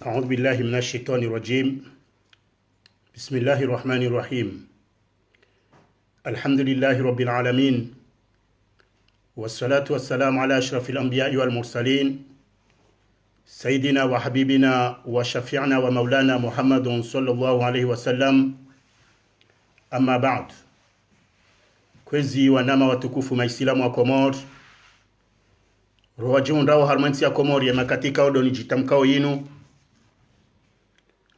أعوذ بالله من الشيطان الرجيم. بسم الله الرحمن الرحيم. الحمد لله رب العالمين، والصلاة والسلام على أشرف الأنبياء والمرسلين، سيدنا وحبيبنا وشفيعنا ومولانا محمد صلى الله عليه وسلم. أما بعد، kwezi wanama watukufu maislamu wa Komor, rohajun rao harmansi ya Komor ya makatika odo ni jitamkao yinu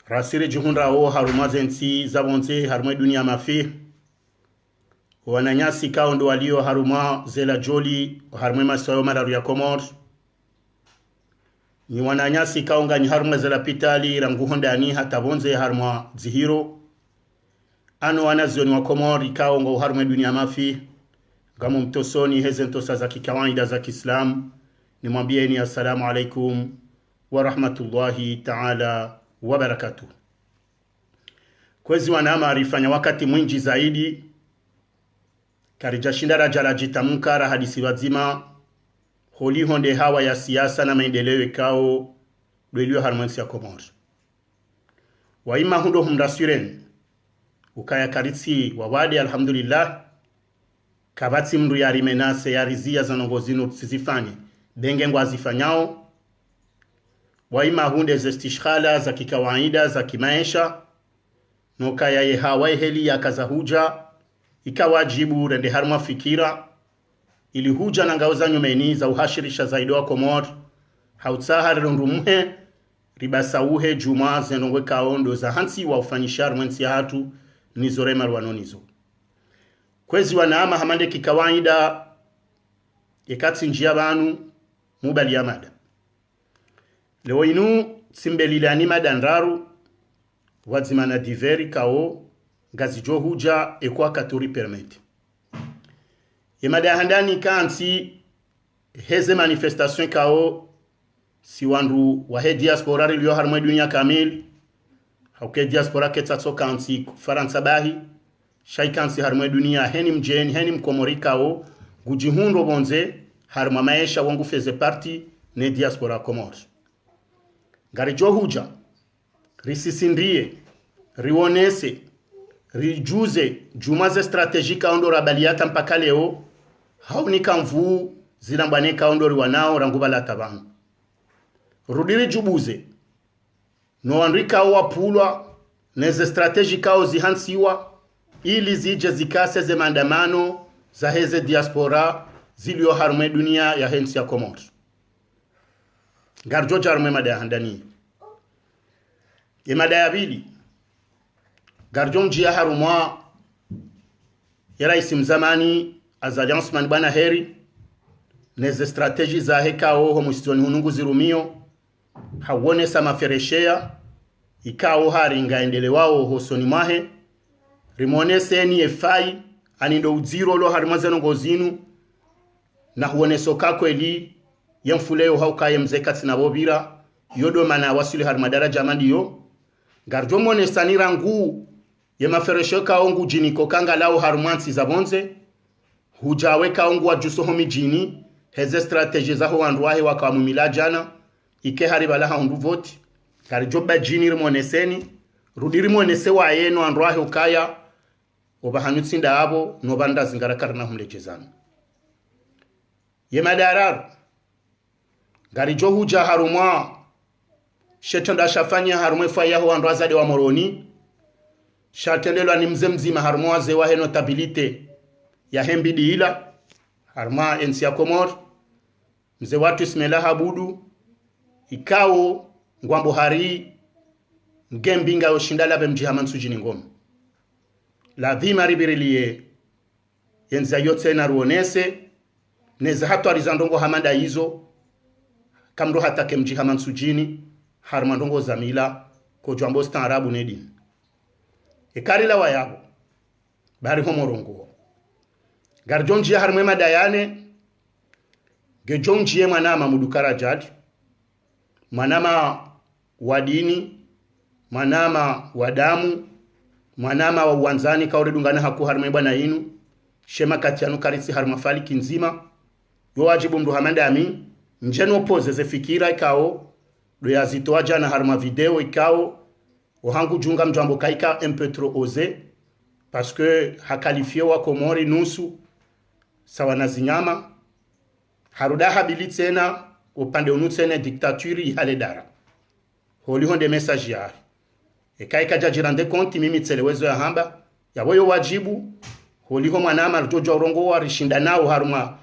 rasire juhunra o harumazensi zabonze harumwe dunia mafi wananyasi kao ndo walio haruma zela joli harumwe masayo mararu ya Komor ni wananyasi kao ngani harumwe zela pitali ranguhonda ni hata bonze harumwa zihiro ano wanazioni wa Komor kao ngo harumwe dunia mafi gamu mtosoni hezentosa za kikawaida za Kiislamu ni mwambieni assalamu alaikum wa rahmatullahi ta'ala wa barakatuh. Kwezi wanama arifanya wakati mwingi zaidi karijashinda rajala jitamunkara hadisi wazima holi honde hawa ya siasa na maendeleo ikao dwelio harmonisi ya Komor. Waima hundo humrasuren ukaya karitsi wawade alhamdulillah kabatsi mndu ya rimenase ya rizia za nongozino sizifanye benge ngwazifanyao. Waima hunde zestishkhala za kikawaida za kimaisha noka ya yehawa heli ya kazahuja ikawajibu rende harma fikira ili huja na ngauza nyumeni za uhashirisha zaidi wa Komor hautsahar rundumuhe ribasauhe juma zenongwe kaondo za hansi wa ufanyishar mwensi ya hatu nizorema rwanonizo. Kwezi wanaama hamande kikawaida yekatsi njia banu mubali ya mada leo inu simbelile anima danraru wazimana diveri kao gazijo huja ekwa katuri permete yemada handani kansi heze manifestation kao si wandu wahe diaspora rilio harmwe dunia kamil hauke diaspora ketatso kansi faransa bahi shai kansi harmwe dunia heni mjeni heni mkomori kao gujihundo bonze harma maisha wangu feze parti ne diaspora Komori garijo huja risisindrie rionese rijuze jumaze strategika ondo rabaliata mpaka leo haunika mvu zinambaneka ondo riwanao rangubala tabangu rudiri jubuze no andrika wapulwa neze strategika o zihansiwa ili zije zikase ze maandamano za heze diaspora zilio harume dunia ya hensi ya Komor garjo jarme mada handani yemada ya bili garjo njia harumwa ya raisi mzamani Alliance Manbana Heri neze strategy za hekao homusitoni hunungu zirumio hawone sama fereshea ikao haringa endele wao hosoni mahe rimonese ni efai anindo uziro lo harimazano ngozinu na huone sokako eli yamfuleo haukaye mzekati na bobira yodo mana wasuli harmadaraja mandiyo garjo mone sanira ngu ye maferesho kaongu jini kokanga lao harumansi za bonze hujawe kaongu wa juso homi jini heze strategie za ho andwahe wakamumila jana ike haribala handu voti garjo ba jini rimone seni rudiri mone se wa yeno andwahe ukaya obahanutsinda abo no banda zingara karna humlejezana ye madarar garijo huja harumwa shetonda shafanya harumwe faya ho andwaza de wa moroni shatendelwa ni mzemzima harumwa ze wa notabilite ya hembidi ila harumwa ensi ya Komor mze watu ismela habudu ikao ngwambo hari ngembinga yoshindala bemji hamansuji ngom la dhima ribirilie yenza yote na ruonese neza hatu arizandongo hamanda hizo kamdo hata kemji hamansujini harmandongo zamila ko jambo arabu nedin ekarila wayabo bari homorongo garjonji harmwe madayane gejonji manama mudukara jadi manama wadini manama wadamu manama wa uwanzani kaure dungana haku harmwe bwana inu shema katianu karisi harma faliki nzima yo wajibu mdu hamanda ami njeno pose ze fikira ikao do yazitoa jana harma video ikao ohangu junga mjambo kaika un peu trop osé parce que hakalifie wa Komori nusu sawa na zinyama haruda habili tena upande unu tena diktaturi hale dara holi honde message ya kaika jajirande konti mimi tselewezo ya hamba ya woyo wajibu holi ho mwanama jojo rongo wa rishinda nao haruma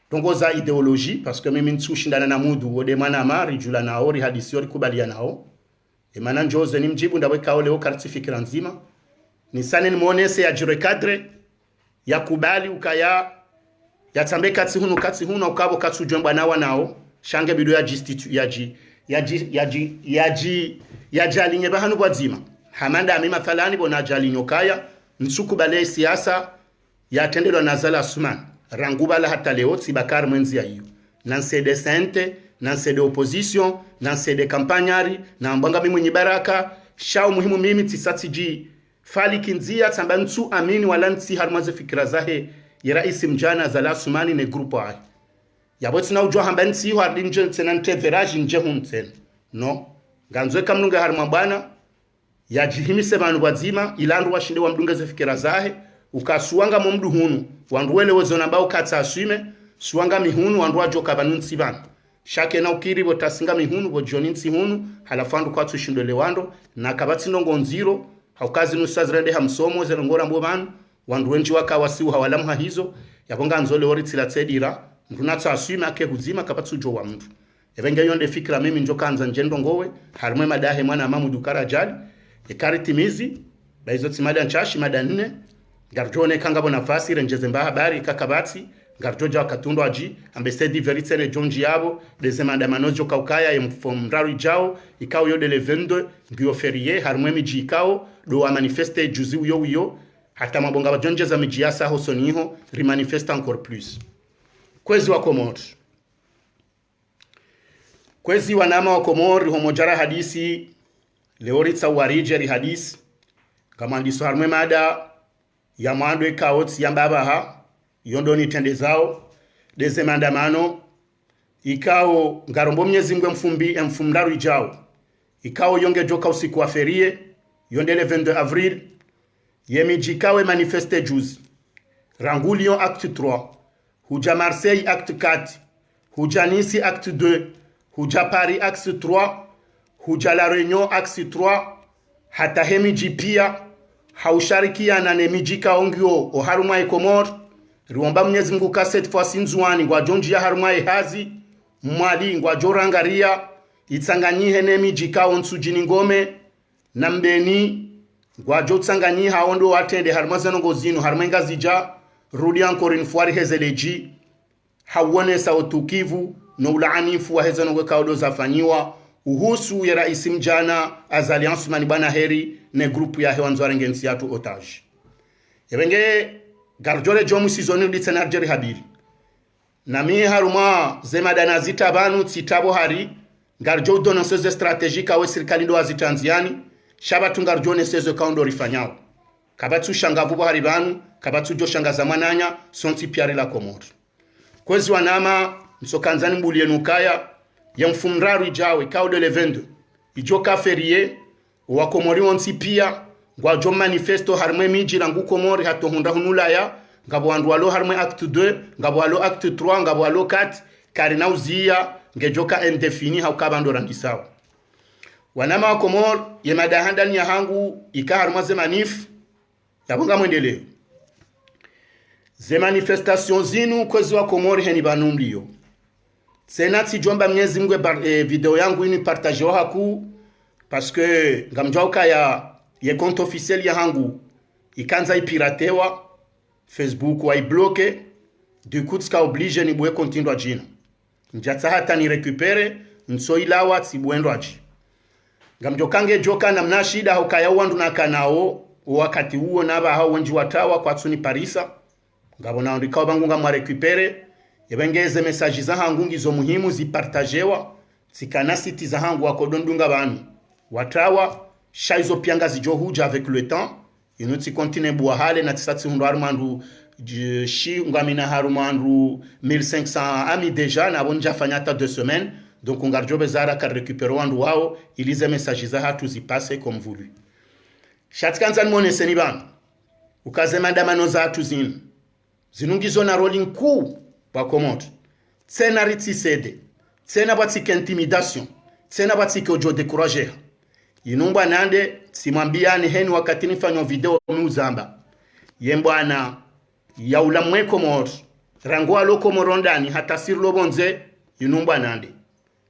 tongoza ideologie parce que mimi ntushindana na mudu wode manama rijula nao ri hadisi ori kubalia nao mana njoze ni mjibu ndaweka ole o kartifikira nzima ni sane ni muonese ya jure kadre ya kubali ukaya ya tambe kati hunu ukabo kati ujomba nawa nao shange bido ya jistitu ya jalinye bahanu wazima hamanda amima thalani bona jalinyo kaya nsuku bale siasa ya tendelo nazala Suman rangubala hata leo Sibakar mwenzi ya hiyo nansede sente nansede opposition nansede kampanyari na mbanga mimi mwenye baraka shao muhimu mimi tisatiji fali kinzia tamba ntu amini wala nti harmaze fikira zahe ya rais mjana zala Sumani ne grupo ai yaboti na ujua hamba nti hiyo hardinje tena nte veraji nje hunten no ganzwe kamnunga harma bwana ya jihimise banu wazima ilandu washinde wa mdunga fikira zahe ukasuanga mu mdu hunu wanduwele wezo nambao kata aswime suanga mihunu wandu wajo kabanunsi bana shake na ukiri botasinga mihunu bojoni nsi hunu halafandu kwa tushindole wando na kabati ndongo nziro haukazi nusazrende hamsomo zelongora mbo banu wandu wenji waka wasiu hawalamu hizo yakonga nzole wori tilatsedira mtunatsa aswime ake huzima kabati ujo wa mdu evenge yonde fikira mimi njoka anza njendo ngowe harimwe madahe mwana amamu dukara jali ekari timizi baizo timada nchashi mada nne garjone kangabo nafasi renjeze mba habari kakabati garjoja wakatundo aji ambesedi veritene jonji yabo dezemanda manojo kaukaya yemfomraru jao ikao yode le 22 ngiyo ferie harmwe miji ikao do wa manifeste juzi uyo hata mabonga bajonje za miji yasa hosoniho rimanifeste encore plus kwezi wa Komori kwezi wanama wa Komori homojara hadisi leoritsa warijeri hadisi kama ndiso harmwe mada ya maandwe kaoti ya mbabaha yondo ni tende zao deze mandamano ikao ngarombo mnyezi mgwe mfumdaru ijao ikao yonge joka usiku wa ferie yondele 22 avril yemijikawe manifeste juzi Rangulion acte 3 huja Marseille acte 4 huja Nice acte 2 huja Paris acte 3 huja La Réunion acte 3 hata hemiji pia hausharikia na nemijika ongyo o harumai Komori riomba Mwenyezi Mungu kaset fois nzuani ngwa jonji ya harumai hazi mwali ngwa jorangaria itsanganyihe nemijika onsujini ngome na mbeni ngwa jotsanganyi haondo watende harumazano ngozino harumenga zija rudi encore une fois hezeleji hawone sa utukivu no ulaanifu wa hezano ngwe kaudo zafanyiwa uhusu ya rais mjana az alliance manibana heri ne grupu ya hewa nzware ngensi yatu otage ebenge garjole jomu sizoni litena arjeri habiri na mi haruma zemadana zita banu tsitabo hari garjo dono seze strategique awe serikali ndo azitanziani shabatu garjone seze kaundo rifanyao kabatu shangavu bo hari banu kabatu jo shangaza mananya sonti piare la Komori kwezi wanama msokanzani mbulie nukaya ya mfumraru ijawe kaudo le 22 ijoka ferie wa Komori onsi pia ngwa jo manifesto harmwe miji langu Komori hato hunda hunulaya ngabo wandu walo harmwe acte 2 ngabo walo acte 3 ngabo walo 4 karina uzia ngejoka indefini haukabando rangisawa wanama wa Komori yemadahanda ya hangu ika harmwe ze manif yabonga mwendeleo ze manifestation zinu kwezi wa Komori heni banumlio senati jomba Mwenyezi Mungu video yangu ini partage wa haku parce que ngamjauka ya compte officiel ya hangu ikanza ipiratewa Facebook wa ibloke du coup ska oblige ni bwe continue ajina njatsa hata ni récupérer nso ilawa tibuendo aji ngamjokange joka namna shida hokaya wandu na kanao wakati huo naba hao wenji watawa kwa tsuni Parisa ngabona ndikao bangu ngamwa récupérer yebengeze message za hangu ngizo muhimu zipartagewa sikana siti za hangu wakodondunga banu watawa shaizo pianga zijohuja avec le temps inuti continue buahale na tisati hundu harumandu shi ngamina harumandu 1500 ami deja na bonja fanyata 2 semaines donc on garde bezara ka récupérer wandu wao ilize message za hatu zipase comme voulu shatkanza mwone seniban ukaze mandamano za hatu zinungizo na rolling ku pa Comore tsena ritsisede tsena batsika intimidation tsena batsika ojo décourager inumba nande simwambia ni heni wakati nifanya video muzamba yembwana ya ulamwe Comore rangwa lo Comore ndani hata sirlo bonze inumba nande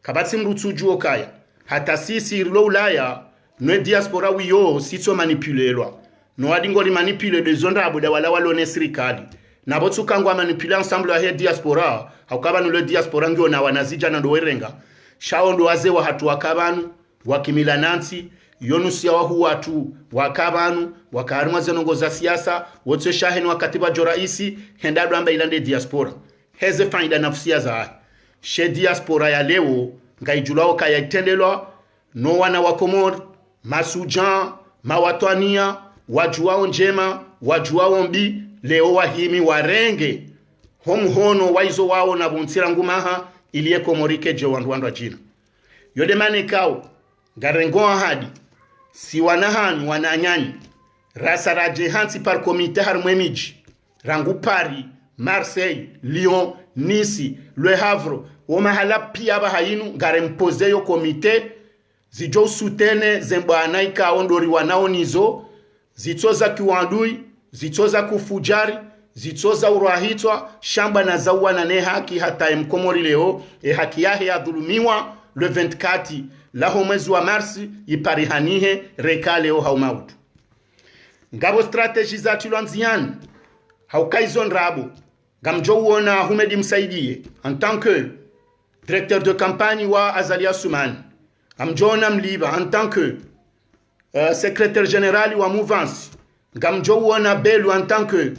kabati mrutsujuo kaya hata sisi lo ulaya no diaspora wiyo sitso manipulelwa no adingo li manipule de zonda abuda wala walone serikali na botu kangwa manipule ensemble ya diaspora haukaba no le diaspora ngio na wanazija na ndowerenga shao ndo waze wa hatu wakabanu wakimilanansi yonusia wa watu wakabanu wakarima zenongo za siasa wote shaheni wakati wa joraisi hendadu amba ilande diaspora heze faida nafsia za she diaspora ya leo ngaijulao kaya itendelwa no wana wa Comore masujan mawatwania wajuao njema wajuao mbi leo wahimi warenge homhono waizo wao na buntira ngumaha iliye Comorike je wandu jina yode mane kao ngarengo hadi si wanahani wananyani rasa raje hansi par comité harmemiji rangu Paris Marseille Lyon Nice Le Havre o mahala pia bahayinu ngarempoze yo comité zijo sutene zembana ikaondori wanaonizo zitoza kiwandui zitoza kufujari zitoza urahitwa shamba na zawa na ne haki hata mkomori leo haki yahe ya dhulumiwa le 24 laho mwezi wa marsi iparihanihe rekale o haumautu ngabo strategy za tulwanzian haukaizon rabo gamjo uona Humedi Msaidie en tant que directeur de campagne wa Azalia Soumane amjona mliba en tant que secrétaire général wa mouvance gamjo uona Belu en tant que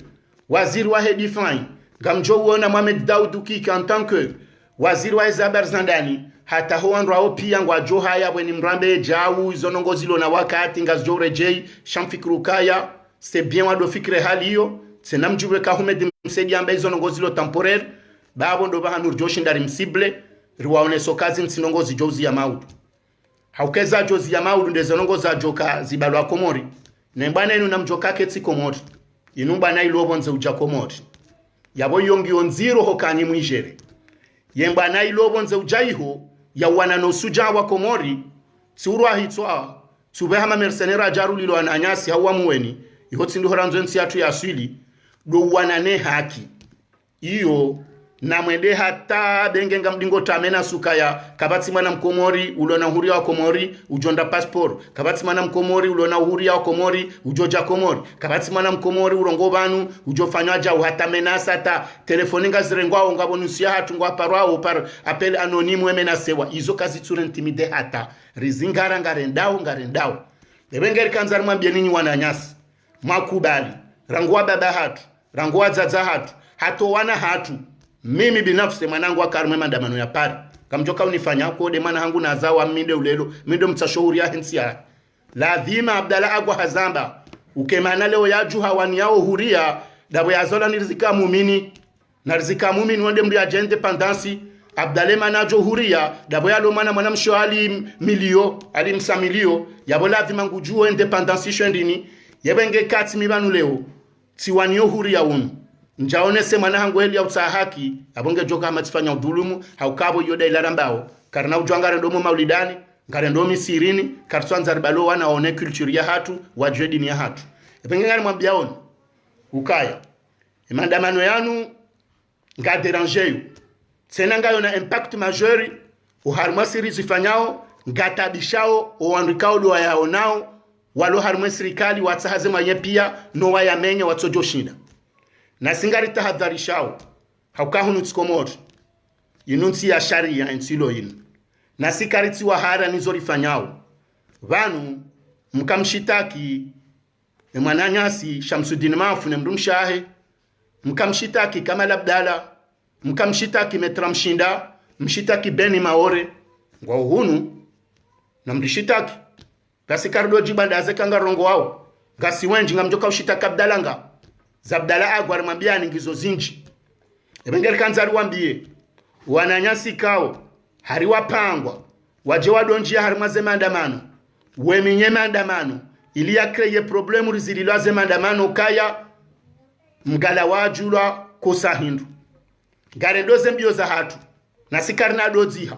waziri wa Hedifai gamjo uona Mohamed Daoud Kiki en tant que waziri wa Ezaber Zandani hata huandwa pia ngwa johaya bweni mrambe jau zonongozilo na wakati ngazjo rejei shamfikrukaya c'est bien wa do fikre haliyo senamjube ka Humedi Msaidie ambaye zonongozilo temporaire babo ndo bahanur joshi ndari msible riwaone sokazi nsinongozi jozi ya maudu haukeza jozi ya maudu ndezonongoza joka zibalwa Comore nembana inu namjoka ketsi Comore inumba na ilobonze uja Comore yabo yongi onziro hokani mwijere yemba na ilobonze ujaiho ya wanano suja wa Comore surwa hitwa subehama mercenera jarulilo ananyasi hawa muweni ihotsi ndohoranzo nsi atu ya asili do wanane haki iyo na mwende hata bengenga mdingo tamena sukaya kabati mwana mkomori ulona huria wa Comore ujonda passport kabati mwana mkomori ulona huria wa Comore ujoja Comore kabati mwana mkomori urongo banu ujofanywaja uhatamena sata telefoninga zirengwa ngabonusia hatu ngwa parwao par appel anonyme menasewa izo kazi tsure intimide hata rizingara ngarendao ebengeri kanzar mwambie ninyi wananyasi makubali rangwa baba hatu rangwa zaza hatu hato wana hatu mimi binafsi mwanangu akarme mandamano ya pari kamjoka unifanya kode mwana hangu na zawa minde ulelo minde mtashauri ya hensia lazima Abdalla agwa hazamba ukemana leo ya juha wani yao huria dabo ya zola nirizika mumini na rizika mumini wande mri agente pandansi Abdalla manajo huria dabo ya lo mana mwana msho ali milio ali msamilio yabo lazima ngujuo independansi shendini yebenge kati mibanu leo tiwani yo huria unu njaone se mwana hangu heli ya utahaki abonge joka matifanya udhulumu haukabo yoda ilarambao karna ujwangare ndomo maulidani ngare ndomi sirini kartwanza ribalo wana one culture ya hatu wajue dini ya hatu epengengari mwambiaoni ukaya mandamano yanu nga déranger yu tena ngayo na impact majeur uharma siri zifanyao ngatabishao oandikao do yaonao walo harma serikali watsahaze manye pia no wayamenye watsojo shinda na singari tahadharishao haukahunu Comore inunsi ya sharia insilo inu na sikariti wa hara nizorifanyao vanu mkamshitaki mwananyasi Shamsuddin Mafu ne mrumshahe mkamshitaki Kamal Abdalla mkamshitaki Metra Mshinda mshitaki Beni Maore ngwa uhunu na mrishitaki gasi kardo jibanda azekanga rongo wao gasi wenji ngamjoka ushitaki Abdalanga Zabdala agwar mambia ningizo zinji ebengeri kanzari wambie wananyasi kao hari wapangwa waje wadonjia hari mwaze maandamano weminye maandamano ili ya kreye problemu rizililaze maandamano kaya mgala wajula kosa hindu ngare doze mbio za hatu na sikarina doziha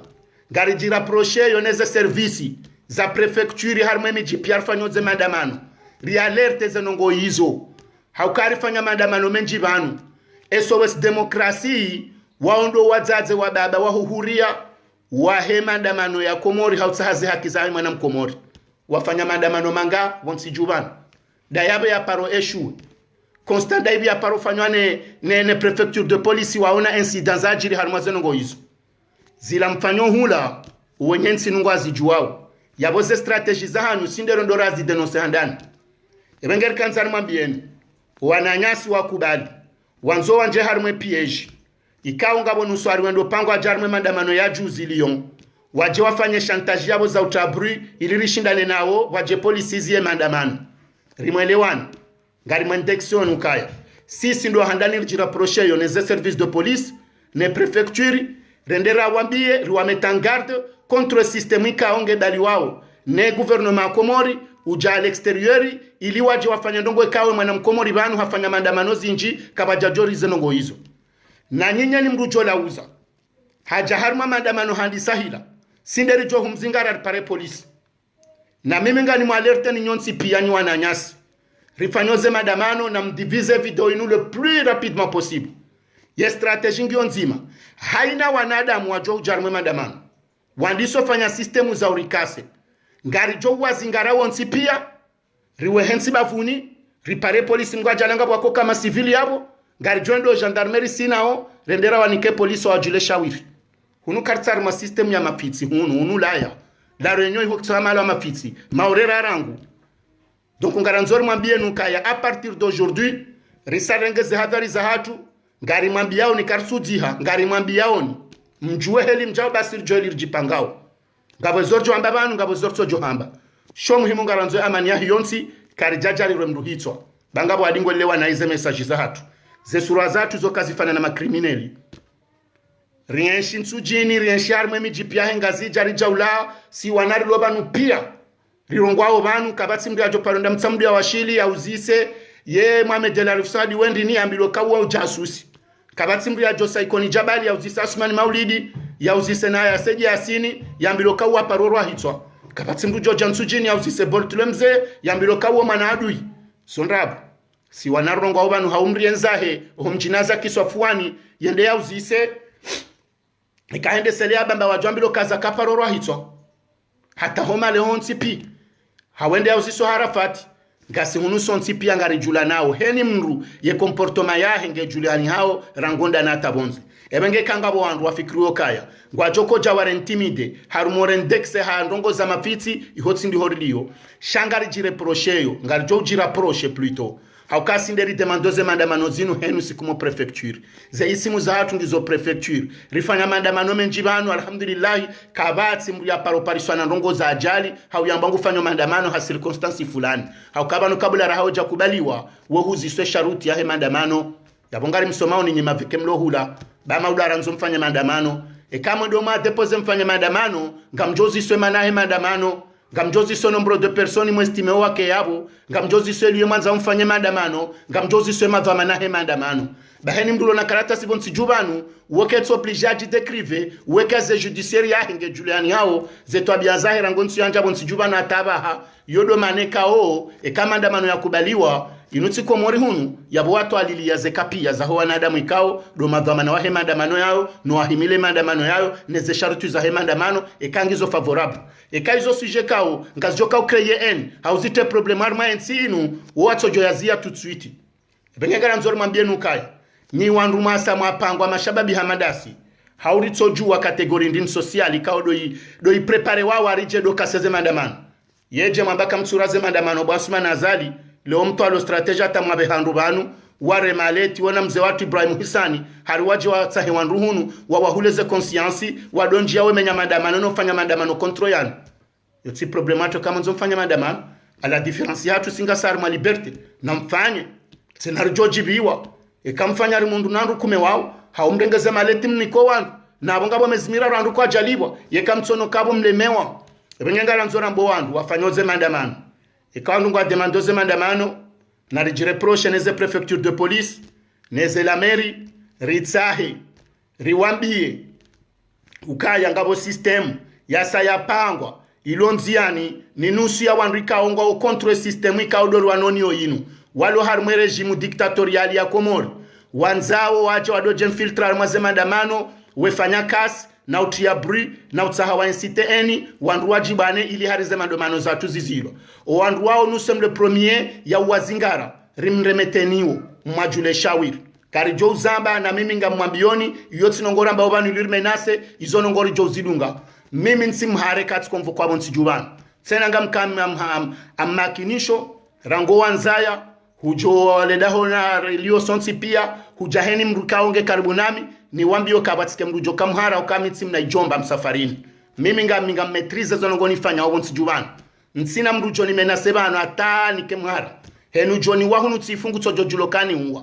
ngare jiraproche yoneze servisi za prefecture hari mwemi jipiar fanyoze maandamano rialerte zenongo hizo haukari fanya maandamano menji vanu SOS demokrasi waondo wazaze wa baba wahuhuria wahe maandamano ya Komori hautsahaze haki za mwana mkomori wafanya maandamano manga wonsi juvanu dayabe ya paro eshu constant daivi ya paro fanywa ne prefecture de police waona incidents ajiri harumwaze ngo hizo zila mfanyo hula uwenyensi nungo azijuwao yaboze strategy za hanyu sindero ndora zidenonse handani ebengeri kanzani mwambieni wananyasi wakubali wanzo wanje harumwe piege ikao ngabo nuswari wendo pango ajarumwe maandamano ya juzi Lyon waje wafanye chantage yabo za utabri ili rishindane nao waje polisi zie maandamano rimwelewani ngari mwendexion ukaya sisi ndo handani rijiraproche yoneze service de police ne prefecture rendera wambie riwametangarde contre système ikaonge dali wao ne gouvernement Komori uja à l'extérieur ili waje wafanya ndongo ikawe mwana mkomori banu hafanya maandamano zinji kabajajori zenongo hizo na nyinya ni mrujo lauza haja harma maandamano handi sahila sinderi jo humzingara pare polisi na mimi ngani mwalerte ni nyonsi pia ni wananyasi rifanyoze maandamano na mdivize video inu le plus rapidement possible ye strategie ngio nzima haina wanadamu wajo ujarme maandamano wandiso fanya systemu za urikase ngari jo wazingara wonsi pia riwe hensi bafuni ripare polisi ngwajalanga bwako kama civili yabo ngari jondo gendarmerie sinao rendera wanike polisi wajule shawiri hunu kartsar ma system ya mapitsi hunu laya la reunion iho tsama la mapitsi maorera rangu donc ngaranzori mwambie nukaya a partir d'aujourd'hui risarenge zihadhari za hatu ngari mwambiao ni karsudiha ngari mwambiao ni mjue heli mjao basir joli jipangao ngabo zorjo amba banu ngabo zorjo johamba sho muhimu ngaranzo amani ya hiyonsi karijajari remdu hitwa bangabo adingo lewa na ize message za hatu ze sura zatu zokazifana na makrimineli rienshi nsujini rienshi armwe mijipia hengazi jari jaula si wanari lobanu pia rirongwao banu kabatsi mbi ajo paronda mtsambi ya washili ya uzise ye Mohamed El Arifsadi wendi ni ambilo kawa ujasusi kabatsi mbi ajo saikoni jabali ya uzise Asmani Maulidi ya uzise na ya Seji Yasini ya ambilo kawa parorwa hitwa kabatsi mbi George Nsujini ya uzise Boltlemze ya ambilo kawa manadui sonrabu si wanarongwao banu haumri enzahe homjinaza kiswafuani yende ya uzise ikaende selea bamba wajambilo kaza kaparorwa hitwa hata homa leonsi pi hawende auziso harafati ngasi hunu sonsi pi angari jula nao heni mru ye comportement ya henge juliani hao rangonda na tabonze ebenge kangabo wandu wafikiriyo kaya ngwajoko jaware intimide harumore ndexe ha ndongo za mafiti ihotsi ndi horiliyo shangari jire procheyo ngari jo jira proche plutôt haukasi nderi demandoze maandamano zinu henu sikumo prefecture ze isimu za hatu ndizo prefecture rifanya maandamano menji banu alhamdulillah kabatsi mbu ya paropariswa na ndongo za ajali hauyambangu fanyo maandamano ha circumstance fulani haukabano kabula rahoja kubaliwa wohuzi swe sharuti ya he maandamano yabongari msomao ni nyima vike mlohula bama udara nzo mfanya maandamano kama doma depose mfanya maandamano ngamjozi swe manahe maandamano ngamjozi so nombro de personnes mwestime wake yabo ngamjozi so liyo manza mfanye maandamano ngamjozi so madhama na he maandamano baheni mdulo na karata sibonsi jubanu woketso plijaji dekrive wekaze judiciaire ya henge Juliani hao zeto abiazahira ngonsi yanja bonsi jubana atabaha yodo maneka o kama maandamano yakubaliwa inuti Komori hunu yabo watu alilia zekapia za hoa nadamu ikao do madhamana wahe maandamano yao no wahimile maandamano yao neze sharutu za he maandamano kangizo favorable kaizo suje kao ngazijoka ukreye en hauzite problemar maensi inu watu joyazia tutsuiti bengegara nzori mwambie nukaya ni wandu masa mwapangwa mashababi hamadasi hauritso jua kategori ndin sociali kao doi prepare wao arije do kaseze maandamano yeje mwambaka msuraze maandamano bwasuma nazali leo mtu alo strategia tamwabe handu banu ware maleti wana mzee watu Ibrahim Hisani hariwaje wa sahi wandu hunu wawahuleze conscience wadonji yawe menya maandamano no fanya maandamano control yani yoti problemato kama nzo mfanya maandamano ala difference hatu singa sar ma liberté na mfanye senarjo jibiwa kamfanya rimundu nandu kume wao haumdengeze maleti mniko wandu na bonga bomezimira randu kwa jalibwa yeka mtsono kabo mlemewa ebengengala nzora mbo wandu wafanyoze mandamano ekandu ngwa demandoze mandamano na reproche neze prefecture de police neze la mairie ritsahe riwambie ukaya ngabo system yasa yapangwa ilonziani ni nusu ya wandu ikaonga o contre system ikaudoro wanoni oyinu walo harmwe regime dictatorial ya Komori wanzao waje wadoje infiltrar mwaze mandamano wefanya kasi na utia bri na utaha wa incite eni wandu wajibane ili harize mandamano za tuziziro wandu wao nusem le premier ya wazingara rimremeteniwo mwajule shawiri kari jo zamba na mimi ngamwambioni yoti nongora mbao banu lirmenase izo nongori jo zidunga mimi nsimhare kati konvo kwa bonsi jubani tena ngamkam amakinisho rango wanzaya hujo ledaho na relio sonsi pia hujaheni mrukaonge karibu nami ni wambio kabatike mrujo kamhara ukamitsi mna ijomba msafarini mimi nga metrize zonongoni fanya obonsi jubani nsina mrujo nimenasebano ata nikemhara henu joni wahunu tsifungu tojo julokani uwa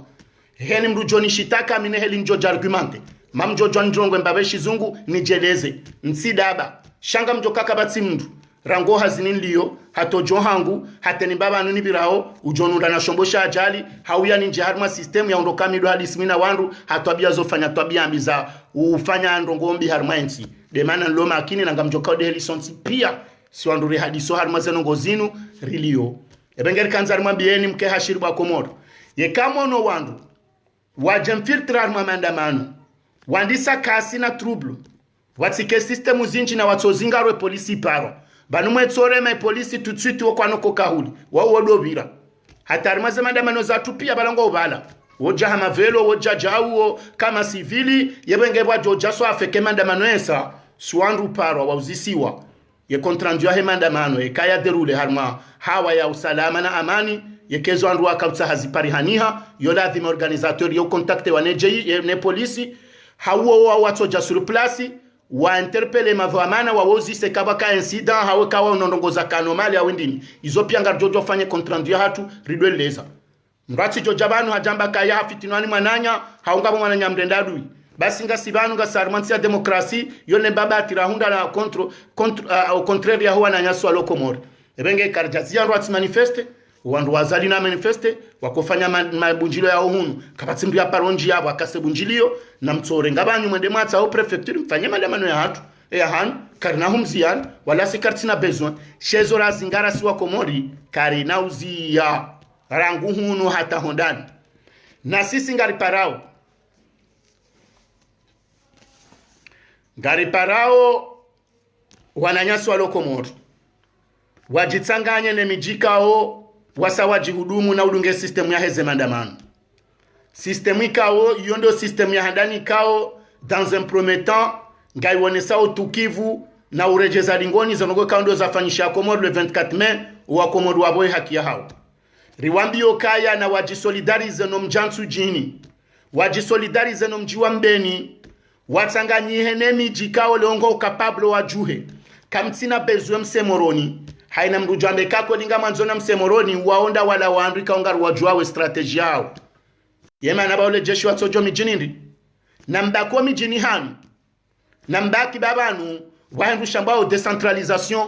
heni mrujoni shitaka mine heli njoja argumente mamjojo njongwe mbabe shizungu nijeleze nsidaba shanga mjokaka batsi mndu rango hazini liyo hatojo hangu hateni baba nuni birao ujonunda na shombosha ajali hauya ninje harma system ya ondoka mido hadisi mina wandu hatwabia zofanya twabia ambiza ufanya ndongombi harma ensi de mana nloma akini na ngamjoka de heli sonsi pia si wanduri hadiso harma zenongo zinu rilio ebengeri kanzari mwambieni mke hashiru wa Komoro ye kamono wandu wajemfiltrar mamandamano wandisa kasi na trouble watike systemu zinji na watsozingarwe polisi paro banumwe tsore mai polisi tutsuiti okwanoko kahuli wawodobira hatarmaze mandamano za tupia balango obala woja hamavelo woja jauo kama civili yebenge bwa joja so afeke mandamano esa swandu paro wauzisiwa ye kontranjua he mandamano ekaya derule harma hawa ya usalama na amani yekezo andu akautsa haziparihaniha yola dhime organizateur yo contacte wa neji ne polisi hawo wa watoja sur place wa interpele mavamana wa wozi se kabaka incident hawe kawa unondongoza kanomali awindini izo pia ngarjojo fanye contrandu ya hatu ridweleza mrati jojabanu hajamba kaya hafitinwani mananya haungabo mananya mrendadui basi ngasibanu ngasarmansi ya demokrasi yone baba atirahunda na au contraire ya huwa na nyaso alokomori ebenge karjazia rwati manifeste wandu wazali na manifeste wakofanya mabunjilo ya uhunu kabatsimbi ya paronji yabo akasebunjilio na mtsore ngabanyu mwende mwatsa au prefecture mfanye mandamano ya hatu ya hanu karina humzian wala si kartina besoin shezo razingara siwa Komori karina uzia rangu hunu hata hondani na sisi ngariparao wananyasi walo Komori wajitsanganye ne mijikao wasa wajihudumu na udunge system ya heze mandamano system ikao yondo system ya handani kao dans un premier temps ngaiwonesa utukivu na urejeza lingoni zanogo kaundo zafanyisha Komori le 24 mai wa Komori waboy haki ya hao riwambio kaya na wajisolidarize no mjansu jini wajisolidarize no mjiwa mbeni watsanganyihe ne mijikao leongo kapablo wajuhe kamtina bezwe msemoroni haina mrujambe kako linga manzona msemoroni waonda wala waandu ikaongaru wajuawe strategy yao yema na baole jeshi watsojo mijini ndi na mbako mijini hanu na mbaki babanu wahendu shambao decentralisation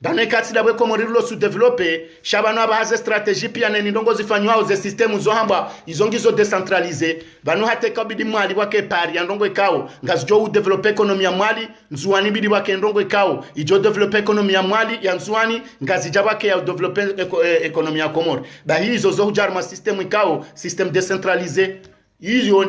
dane kati dabwe Komori lo sous-développé shabano abahaze strategie pia neni ndongo zifanywa ze systemu zo hamba izongizo decentraliser banu hate kabidi mwali wake pari ndongo ikao ngazijo u develop economy ya mwali nzuani bidi wake ndongo ikao ijo develop economy ya mwali ya nzuani ngazija wake ya develop economy ya Komori ba hizo zo hujarma systemu ikao system decentralisé hizo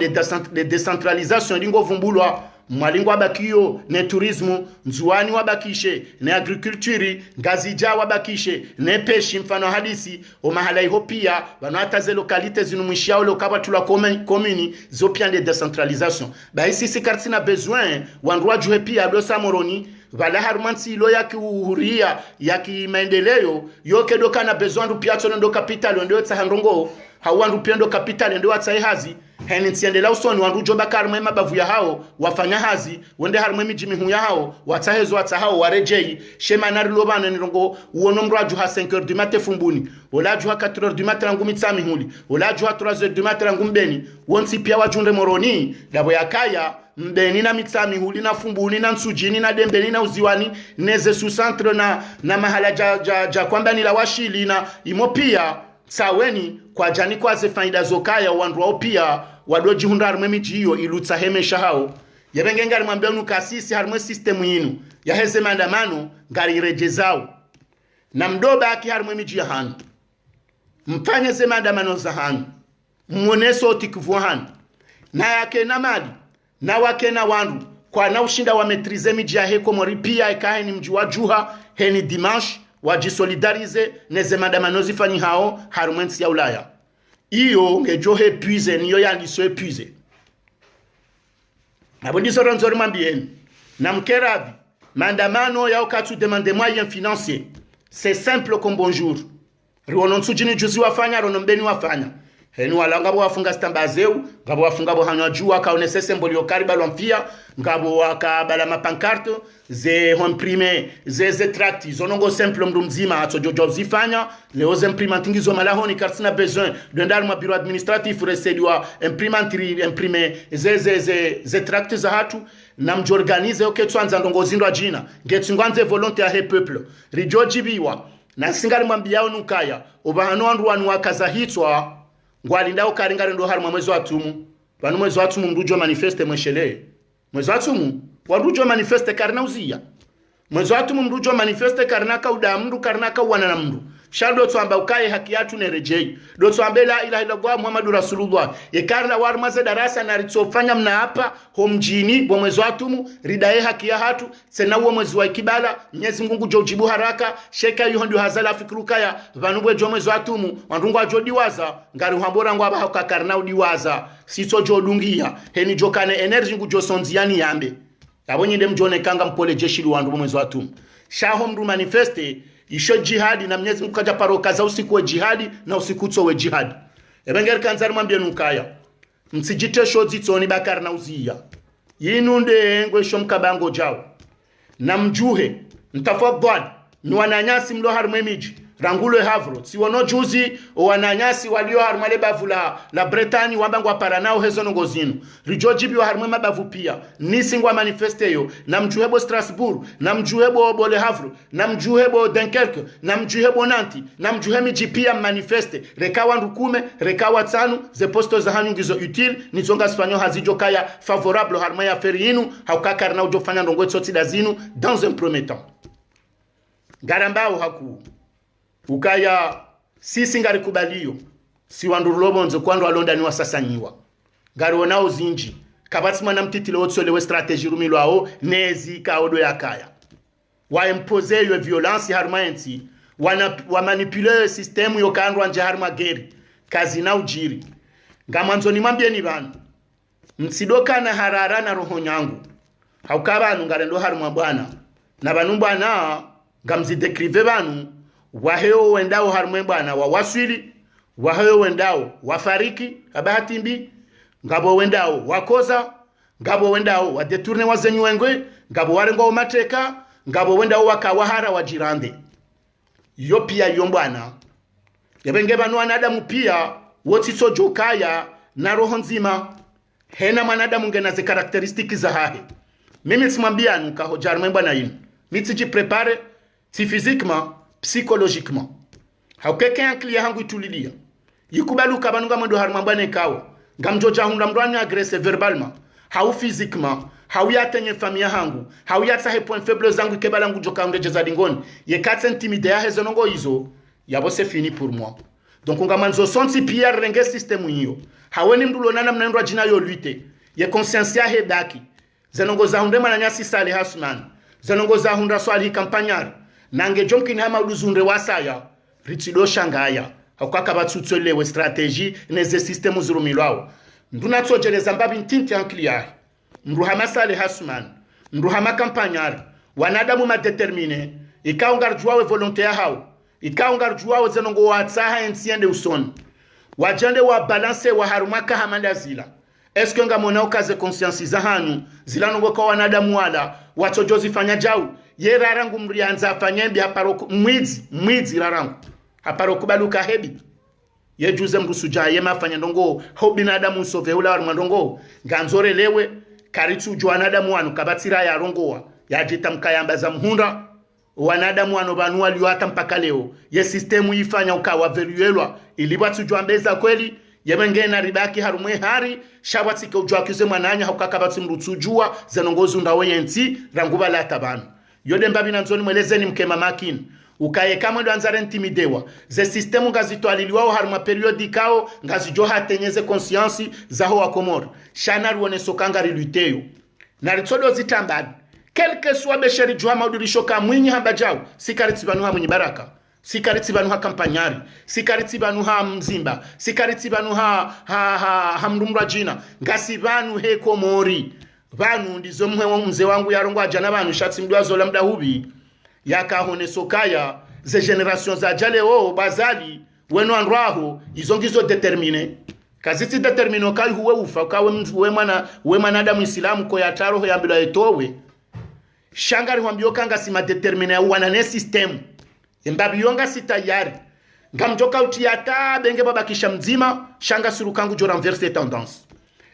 de decentralisation lingo vumbulwa mwalingo wabakio ne tourisme nzuani wabakishe ne agriculture ngazija wabakishe ne peshi mfano hadisi o mahala iho pia wanataze lokalite zinumishia ole kaba tula commune zo pia de decentralisation ba ici c'est quartier na besoin wandwa juhe pia do samoroni wala harmansi lo yaki uhuria yaki maendeleo yoke doka na besoin du pia tono do capital ndio tsahandongo hawandu pia ndo capital ndio atsai hazi heni tiende la usoni wandu joba karmwe mabavu ya hao wafanya hazi wende harmwe mijimi ya hao watahezo watahao warejei shema nari lobana nirongo uono mraju ha 5h du matin fumbuni olaju ha 4h du matin ngumi tsami huli olaju ha 3h du matin ngumbeni wonsi pia wajunde moroni dabo yakaya mbeni na mitsami huli na fumbuni na nsujini na dembeni na uziwani neze su centre na mahala ja kwamba ni la washili na imopia saweni kwa jani kwa ze faida zokaya wandu wao pia wadoji hunda harmwe miji hiyo ilutsa hemesha hao yebenge ngari mwambia nukasisi harmwe system yinu ya heze maandamano ngari rejezao na mdoba aki harmwe miji ya hanu mfanye ze maandamano za hanu mwoneso otikufu hanu na yake na mali na wake na wandu kwa na ushinda wa metrize miji ya heko mori pia ikahe ni mji wa juha heni dimanche wajisolidarize neze maandamano zifanyi hao harumwensi ya Ulaya iyo ngejo epuize niyo yandiso epuize abondiso ronzori mambieni na mkeravi maandamano yao katu demande moyen financier c'est simple comme bonjour riono nsujini juzi wafanya rono mbeni wafanya heni wala ngabo wafunga stambazeu ngabo wafunga bo hanywa jua kaonese semboli okariba lwamfia ngabo wakabala mapancarte ze imprime ze tracti zonongo simple mdu mzima atsojojo zifanya leo ze imprimantingi zo malahoni kartina besoin de ndar ma bureau administratif resediwa imprimantiri imprime ze tracti za hatu na mjorganize oketwanza ndongozindo ajina ngetungwanze volonté ya he peuple rijojibiwa na singali mwambiao nukaya obahano wandu wanu wakaza hitwa ngwalinda ukaringare ndo harima mwezi wa tumu banu mwezi wa tumu mrujo manifeste mweshele mwezi wa tumu warujo manifeste karna uzia mwezi wa tumu mrujo manifeste karna ka udamndu karna ka wana na mndu shado tuamba ukaye haki yatu nerejei do tuambe la ilaha illallah muhammadu rasulullah ye karla warmaze darasa na ritofanya mna hapa homjini bo mwezi wa tumu ridae haki ya hatu sena uo mwezi wa ikibala Mwenyezi Mungu jojibu haraka sheka yuhondu hazala fikirukaya vanubwe jo mwezi wa tumu wandungu ajodiwaza ngari uhambora ngwa haka karna udiwaza sito jodungia heni jokane energy ngu josonziani yambe abonye dem jone kanga mpole jeshi luwandu bo mwezi wa tumu shaho mru manifeste isho jihadi na Mwenyezi Mungu kaja paroka za usiku wa jihadi na usiku tsowe jihadi ebengeri kanzari mwambie nukaya msijite shozi tsoni bakari na uzia yinunde engwe shomkabango jao na mjuhe mtafadhali ni wananyasi mlo harmwe miji rangulo havro si wono juzi wananyasi walio harmale bavu la Bretani wambangwa paranao hezo ngozinu rijojibi wa harmwe mabavu pia nisingwa manifesteyo na mjuhebo Strasbourg na mjuhebo Bole Havre na mjuhebo Dunkerque na mjuhebo Nanti na mjuhemi jipia manifeste rekawa ndukume rekawa tanu ze posto za hanyu ngizo utile nizonga spanyo hazijo kaya favorable harmwe ya feri yinu haukaka na ujofanya ndongwe tsoti dazinu dans un premier temps garambao haku ukaya sisi ngari kubalio si wandurulobo kwando alonda ni wasasanyiwa ngari onao zinji kabati mwana mtitile otsolewe strategie rumilo ao nezi kaodo yakaya wa impose yo violence harmaenti wa manipule system yo kandwa nje harma geri kazi na ujiri ngamanzo ni mambie ni bana msidoka na harara na roho nyangu haukabanu ngarendo harma bwana na banu bwana ngamzi dekrive banu waheo wendao harmwe bwana wa waswili waheo wendao wafariki kabahati mbi ngabo wendao wakoza ngabo wendao wadeturne wazenyu wengwe ngabo warengo mateka ngabo wendao wakawahara wajirande yo pia yo bwana yabenge banu wanadamu pia woti sojokaya na roho nzima hena mwanadamu ngena ze karakteristiki za hahe mimi simwambia nuka harmwe bwana yinu miti prepare si physiquement psychologiquement haukeke un client hangu itulilia yikubalu kabanuga mwendo harma bane kawo ngamjoja hunda mdwani agresse verbalement hau physiquement hau yatenye famia hangu hau yatsahe point faible zangu kebala ngu joka unde jeza dingoni ye 4 intimide ya hezonongo izo yabo c'est fini pour moi donc ngamanzo sonti pierre renge system hiyo haweni mdulo nana mnaendwa jina yo luite ye conscience ya hedaki zenongo za hunde mananyasi sale hasman zenongo za hunda swali kampanyari nange jomkini hama uduzunre wasaya ritido shangaya haukaka batutsolewe strategie neze system uzurumilwao nduna tsojeleza mbabi ntinti ankliyahi mruhama sale hasman mruhama kampanyari wanadamu madetermine ikaungarjuwawe volontaire hao ikaungarjuwawe zenongo watsaha ensiende usoni wajande wa balance wa harumaka hamanda zila Est-ce que ngamona ukaze conscience za hanu zilano kwa wanadamu wala watojozi fanya jau ye rarangu mrianza afanyembi haparo mwizi rarangu haparo kubaluka hebi ye juze mrusuja ye mafanya ndongo ho binadamu sove ula wa ndongo nganzore lewe karitu jo wanadamu wanu kabatira ya rongoa yajita mkayamba za mhunda wanadamu wano banua liyo hata mpaka leo ye sistemu ifanya ukawa veruelwa ilibatu jo ambeza kweli yemenge na ribaki harumwe hari shabatsike ujwa kize mwananya hukakabatsi mrutujua zenongozi ndawe nti ranguba la tabanu yode mbabi nanzoni mwelezeni mkema makini ukaye kama ndo anzare intimidewa ze sistemu ngazito aliliwao haruma periodikao ngazijo hatenyeze conscience zaho wa Komoro shana ruone sokanga riluteyo na ritsodo zitambani quelque soit besheri jwa maudirisho ka mwinyi hamba jao sikariti banu ha mwenye baraka sikariti banu ha kampanyari sikariti banu ha mzimba sikariti banu ha mrumra jina ngasi banu he Komori banu ndizo mzee wangu yarongo ajana banu shatsi mdwa zola mda hubi yakahone sokaya ze generation za jaleo bazali weno anraho izongizo determine kaziti determine kai huwe ufa kawe mtu we mwanadamu islamu ko yataro ho yambila etowe shangari wambio kanga sima determine wanane system mbabi yonga sitayari ngamjoka utiata benge babakisha mzima shanga surukangu jo renverse tendance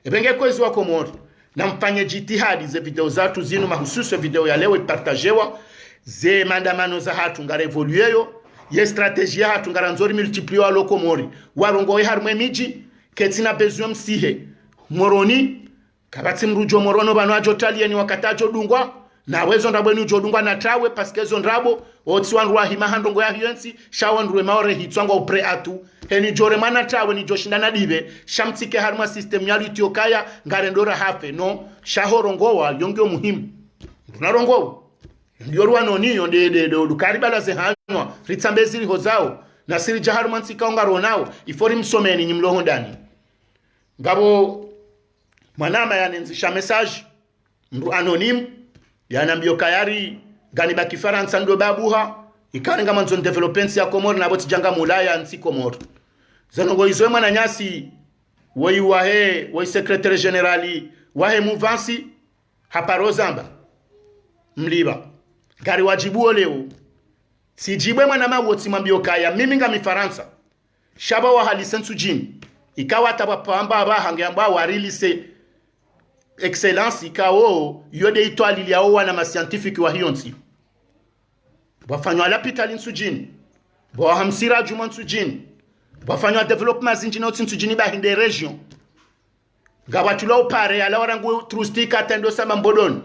ebenge kwezi wa Komoro na mfanye jitihadi ze video zatu zinu mahususu video ya leo ipartajewa ze mandamano za hatu ngara evolueyo ye strategia hatu ngara nzori multiplier wa Komori warongo we harumwe miji ketina besoin msihe moroni kabati mrujo morono banu ajotalie ni wakatajo dungwa na wezo ndabweni ujodungwa na trawe paskezo ndrabo otsiwanruwa hima handongo ya hiyensi shawandruwe maore hitswangwa upre atu heni jore mana trawe ni joshindana dibe shamtike haruma system yalu itiokaya ngarendora hafe no shahorongowa yongyo muhimu tunarongowa ndiyorwa noniyo de dukaribala ze hanwa ritambeziri hozao na siri jaharuma ntsika ongaronao ifori msomeni nyimloho ndani ngabo mwanama yanenzisha message mru anonim yanambio kayari gani ba kifaransa ndo babuha ikarenga manzo development ya Komoro na boti janga mulaya nsi Komoro zanongo izwe mwana nyasi wei secretary generali wahe muvansi haparozamba mliba gari wajibuo leo sijibwe mwana mawoti mambio kaya mimi nga mifaransa shaba wa halisensu jini ikawa tabapamba abahange amba warilise excellence ikao yode itwali liao wana ma scientifique wa hionsi bafanywa l'hôpital insujini bo hamsira juma insujini bafanywa development zinjino insujini ba hinde region gabatula opare ala warangu trustika tendo sama mbodoni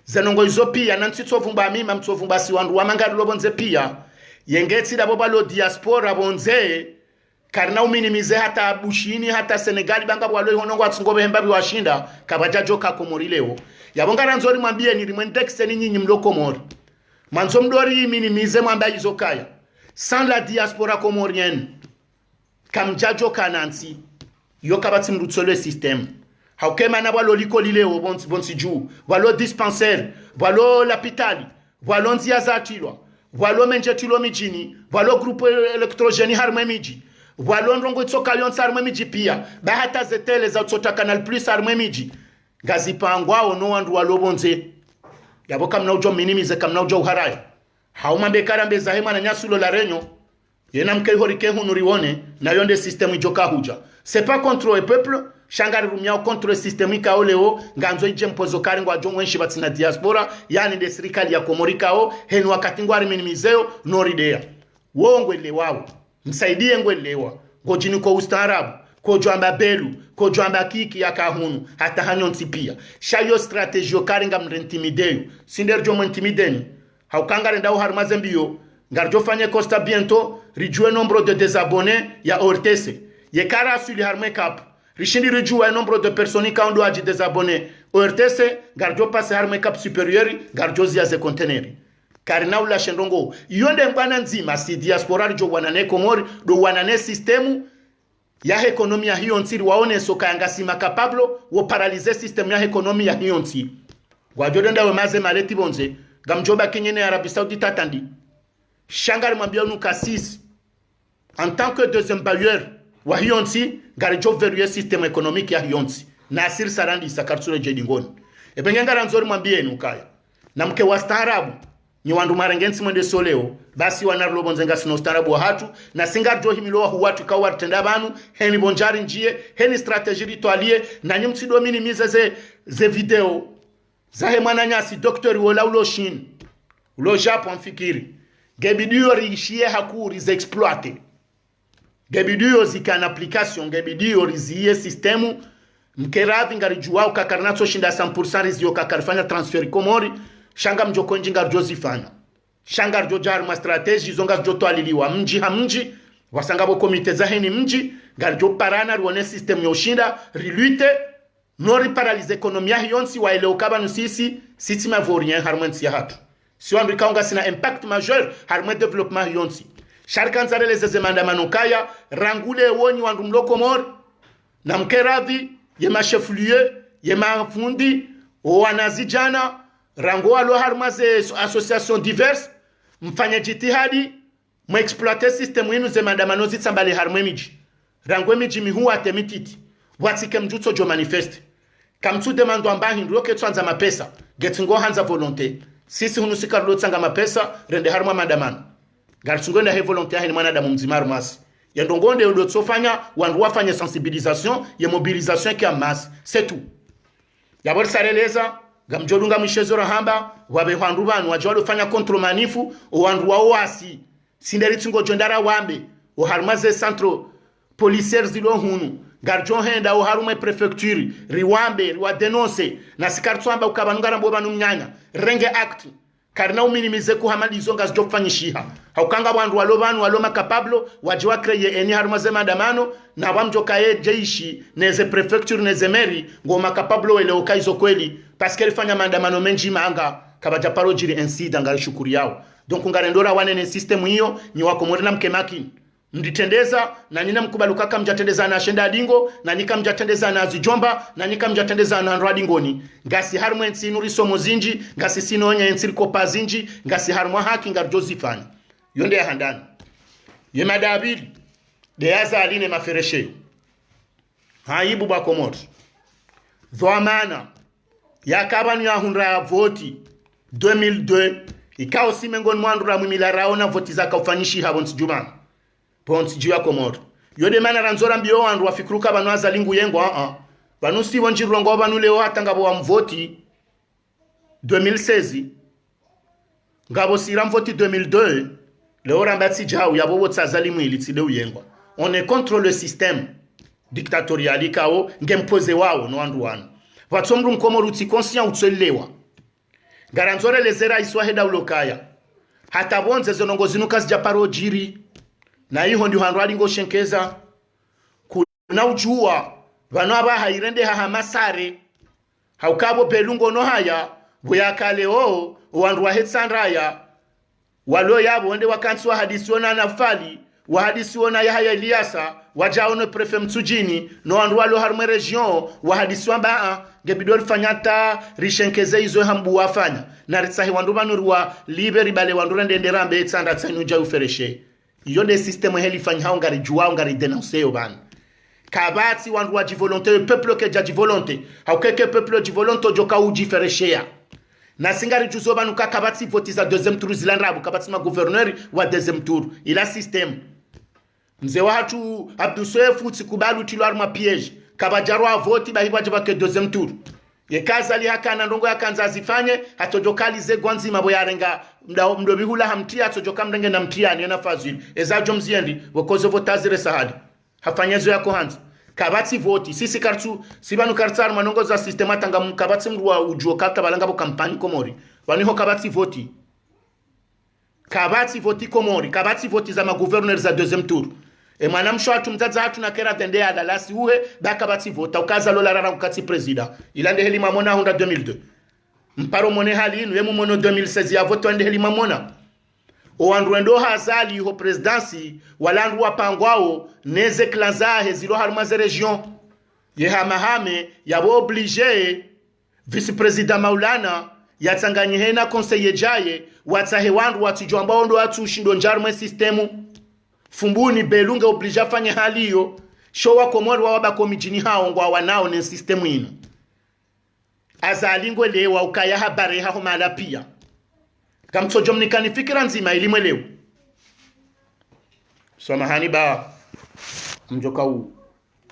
zanongo izo pia nansitso vumba mima mtsovumba si wandu wamangari lobonze pia yengeti dabo balo diaspora bonze karna uminimize hata bushini hata Senegal banga bwalo honongo atsingobe hemba biwashinda kabajajo ka Komori leo yabongara nzori mwambie ni rimwendexe ni nyinyi mlo Komori manzo mdori minimize mwamba izokaya sans la diaspora comorienne kamjajo kanansi yokabati mrutsole system haukema na bwalo liko lileo bonsi juu bwalo dispensaire bwalo l'hôpital bwalo nzia zatilwa bwalo menjetilo mijini bwalo groupe électrogène harmwe miji bwalo ndongo tsoka yon sarmwe miji pia ba hata zetele za tsota Canal Plus harmwe miji ngazipangwa ono wandu walobonze yabo kamna ujo minimize kamna ujo uharaya haumambe karambe za hema na nyasulo la renyo yena mkei horike hunurione na yonde système ijoka huja c'est pas contre le peuple shangari rumia contre le système ikao leo nganzo ije mpozo kari ngwa jongwenshi batina diaspora yani de serikali ya Komori kao henu wakati ngwari minimizeo noridea wongwe lewao msaidie ngwelewa ngojini kwa ustaarabu ko jwamba belu ko jwamba kiki ya kahunu hata hanyo ntipia shayo strategio karinga mrentimideyo sinderjo mwentimideni haukangare ndao harumazembio ngarjo fanye costa bientôt rijue nombre de désabonnés ya ortese yekara suli harme cap rishindi rijue nombre de personnes ka ndo aji désabonnés ortese ngarjo passe harme cap supérieur ngarjo zia ze conteneri karina ula shendongo yonde mbana nzima si diaspora rijo wanane Komori do wanane systemu ya ekonomi ya hiyo nsiri waone soka yangasima kapablo wo paralize system ya ekonomi ya hiyo nsiri wajodenda we maze maleti bonze gamjoba kenyene Arabie Saoudite atandi shangari mwambia nuka 6 en tant que deuxième bailleur wa hiyo nsiri garijo verrouiller système économique ya hiyo nsiri Nasir Sarandi sakartsule jedingoni epengengara nzori mwambieni ukaya na mke wa staarabu ni wandu marengensi mwende soleo basi wanarlo bonzenga sino staarabu wa hatu na singarjo himilowa huwatu kawa tenda banu heni bonjari njie heni strategie ritualie na nyumtsido minimize ze video zahe mananyasi doktori wola ulo shin ulo Japon fikiri gebidio riishie hakuri ze exploite gebidio zikana application gebidio rizie sistemu mkeradhi ngarijuwa ukakarnato shinda 100% rizio kakarifanya transferi komori shanga mjoko njinga rjozifanya shanga rjojar ma strategy zonga rjoto aliliwa mji hamji wasangabo komite zaheni mji ngarjo parana ruone system yoshinda rilute nori paralize ekonomia hiyonsi wa ele ukaba nusisi siti mavorien harmonsi ya hatu si wandu ikaunga sina impact majeur harmon development hiyonsi sharkan zarele zeze mandamanokaya rangule woni wandu mloko mori na mkeradhi yema chef-lieu yema fundi wanazijana rango alo harmaze association diverse mfanya jitihadi mu exploiter system yenu ze mandamano zitsambale harmwe miji rango miji mihu atemititi watike mjutso jo manifeste kamtu demando ambahi ndoke tsanza mapesa getingo hanza volonté sisi hunusika lotsanga mapesa rende harmwa mandamano garsungonda he volonté hani mwanadamu mzimaru masi yandongonde ulotsofanya wandu wafanye sensibilisation ya mobilisation kia masse c'est tout yabor sareleza gamjolunga mishezo rahamba wabe wandu banu wajalo fanya contre manifu wandu wawasi sinderi tsingo jondara wambe o harmaze centro policiers zilo hunu garjon henda o harume prefecture riwambe riwa denonce na sikartsamba ukabanungara mbo banu mnyanya renge act karna uminimize kuhamalizo ngazo kufanyishiha haukanga wandu walobanu waloma capable wajiwa kreye eni harumaze mandamano na wamjoka ye jeishi neze prefecture neze meri ngoma capable ele okaizo kweli parce que fanya mandamano menji manga kabaja parojiri insida ngari shukuri yao donc ngarendora wanene system hiyo ni wako morina mkemaki nditendeza na nina mkubaluka kama mjatendeza na shenda dingo na nika mjatendeza na zijomba na nika mjatendeza na ndwadingoni ngasi harmwe nsinuri somo zinji ngasi sinonya nsiriko pazinji ngasi harmwa haki ngar Josephine yonde ya handani yema dabili de yaza aline mafereshe haibu bakomot dhamana ya kabanu ya hundra voti 2002 ikao simengoni mwandura mwimila raona voti zaka ufanishi habonsi jumana ponti juu ya Komoro yode mana ranzora mbio wandu wafikruka banu azalingu yengo banu si wanjirongo banu leo hata ngabo wa mvoti 2016 ngabo sira mvoti 2002 leo rambati jao yabo wotsa zalimu ilitide uyengo on est contre le système dictatorial ikao ngempose wao no wandu wana watsomru mkomoro uti conscient utselewa garanzora lezera iswa heda ulokaya hata bonze zonongo zinuka zijaparo jiri na hiyo ndio handwali ngo shenkeza kuna ujua vano aba hairende hamasare haukabo pelungo no haya buyakale o wandu wa hetsandraya walo yabo ende wakanswa hadisiona nafali wa hadisiona ya haya Eliasa wajaone prefet mtsujini no wandu walo harme region wa hadisiwa ba gebidol fanyata rishenkeze izo hambu wafanya na ritsahi wandu banurwa liberi bale wandu rende rambe etsanda tsanyuja ufereshe yonde système heli fanya hao ngari juwa ngari denoncer ban kabati wandu wa volonté peuple ke jaji volonté haukeke peuple di volonté joka uji fereshea na singari juzo banu kabati voti za deuxième tour zilandrabu kabati ma gouverneur wa deuxième tour ila système mzee watu Abdou Soefu tikubalu tilwar ma piège kabajarwa voti bahibwa jabake deuxième tour ye kazali hakana ndongo yakanza zifanye hatojokalize gwanzi mabo yarenga mdobi hula hamtia hatojoka mrenge na mtiani na fazili ezajo mziendi wakozo votazire sahadi hafanyezo yako hanzi kabati voti sisi kartu sibanu kartar manongo za sistema tanga mkabati mruwa ujuo kata balanga bo kampani Komori waniho kabati voti Komori kabati voti za ma gouverneur za deuxième tour e mwanamsho atu mzaza atu na kera tende adalasi uhe baka bati vota ukaza lola rara ukati president ilande heli mamona honda 2002 mparo mone hali inu yemu mono 2016 ya voto ende heli mamona o andruendo hazali ho presidency walandu wapangwao neze klanzahe zilo harumaze region ye hamahame yabo oblige vice president Maulana yatsanganye hena conseiller jaye watsahe wandu watijwa ambao ndo atu shindo njarumwe systemu fumbuni belunga oblige afanye hali hiyo showa komori wa wabako mijini hao ngwa wanao ne systemu ino azalingwe lewa ukaya habari hao mala pia kamtojo mnikani fikira nzima ilimwe leo samahani ba mjoka u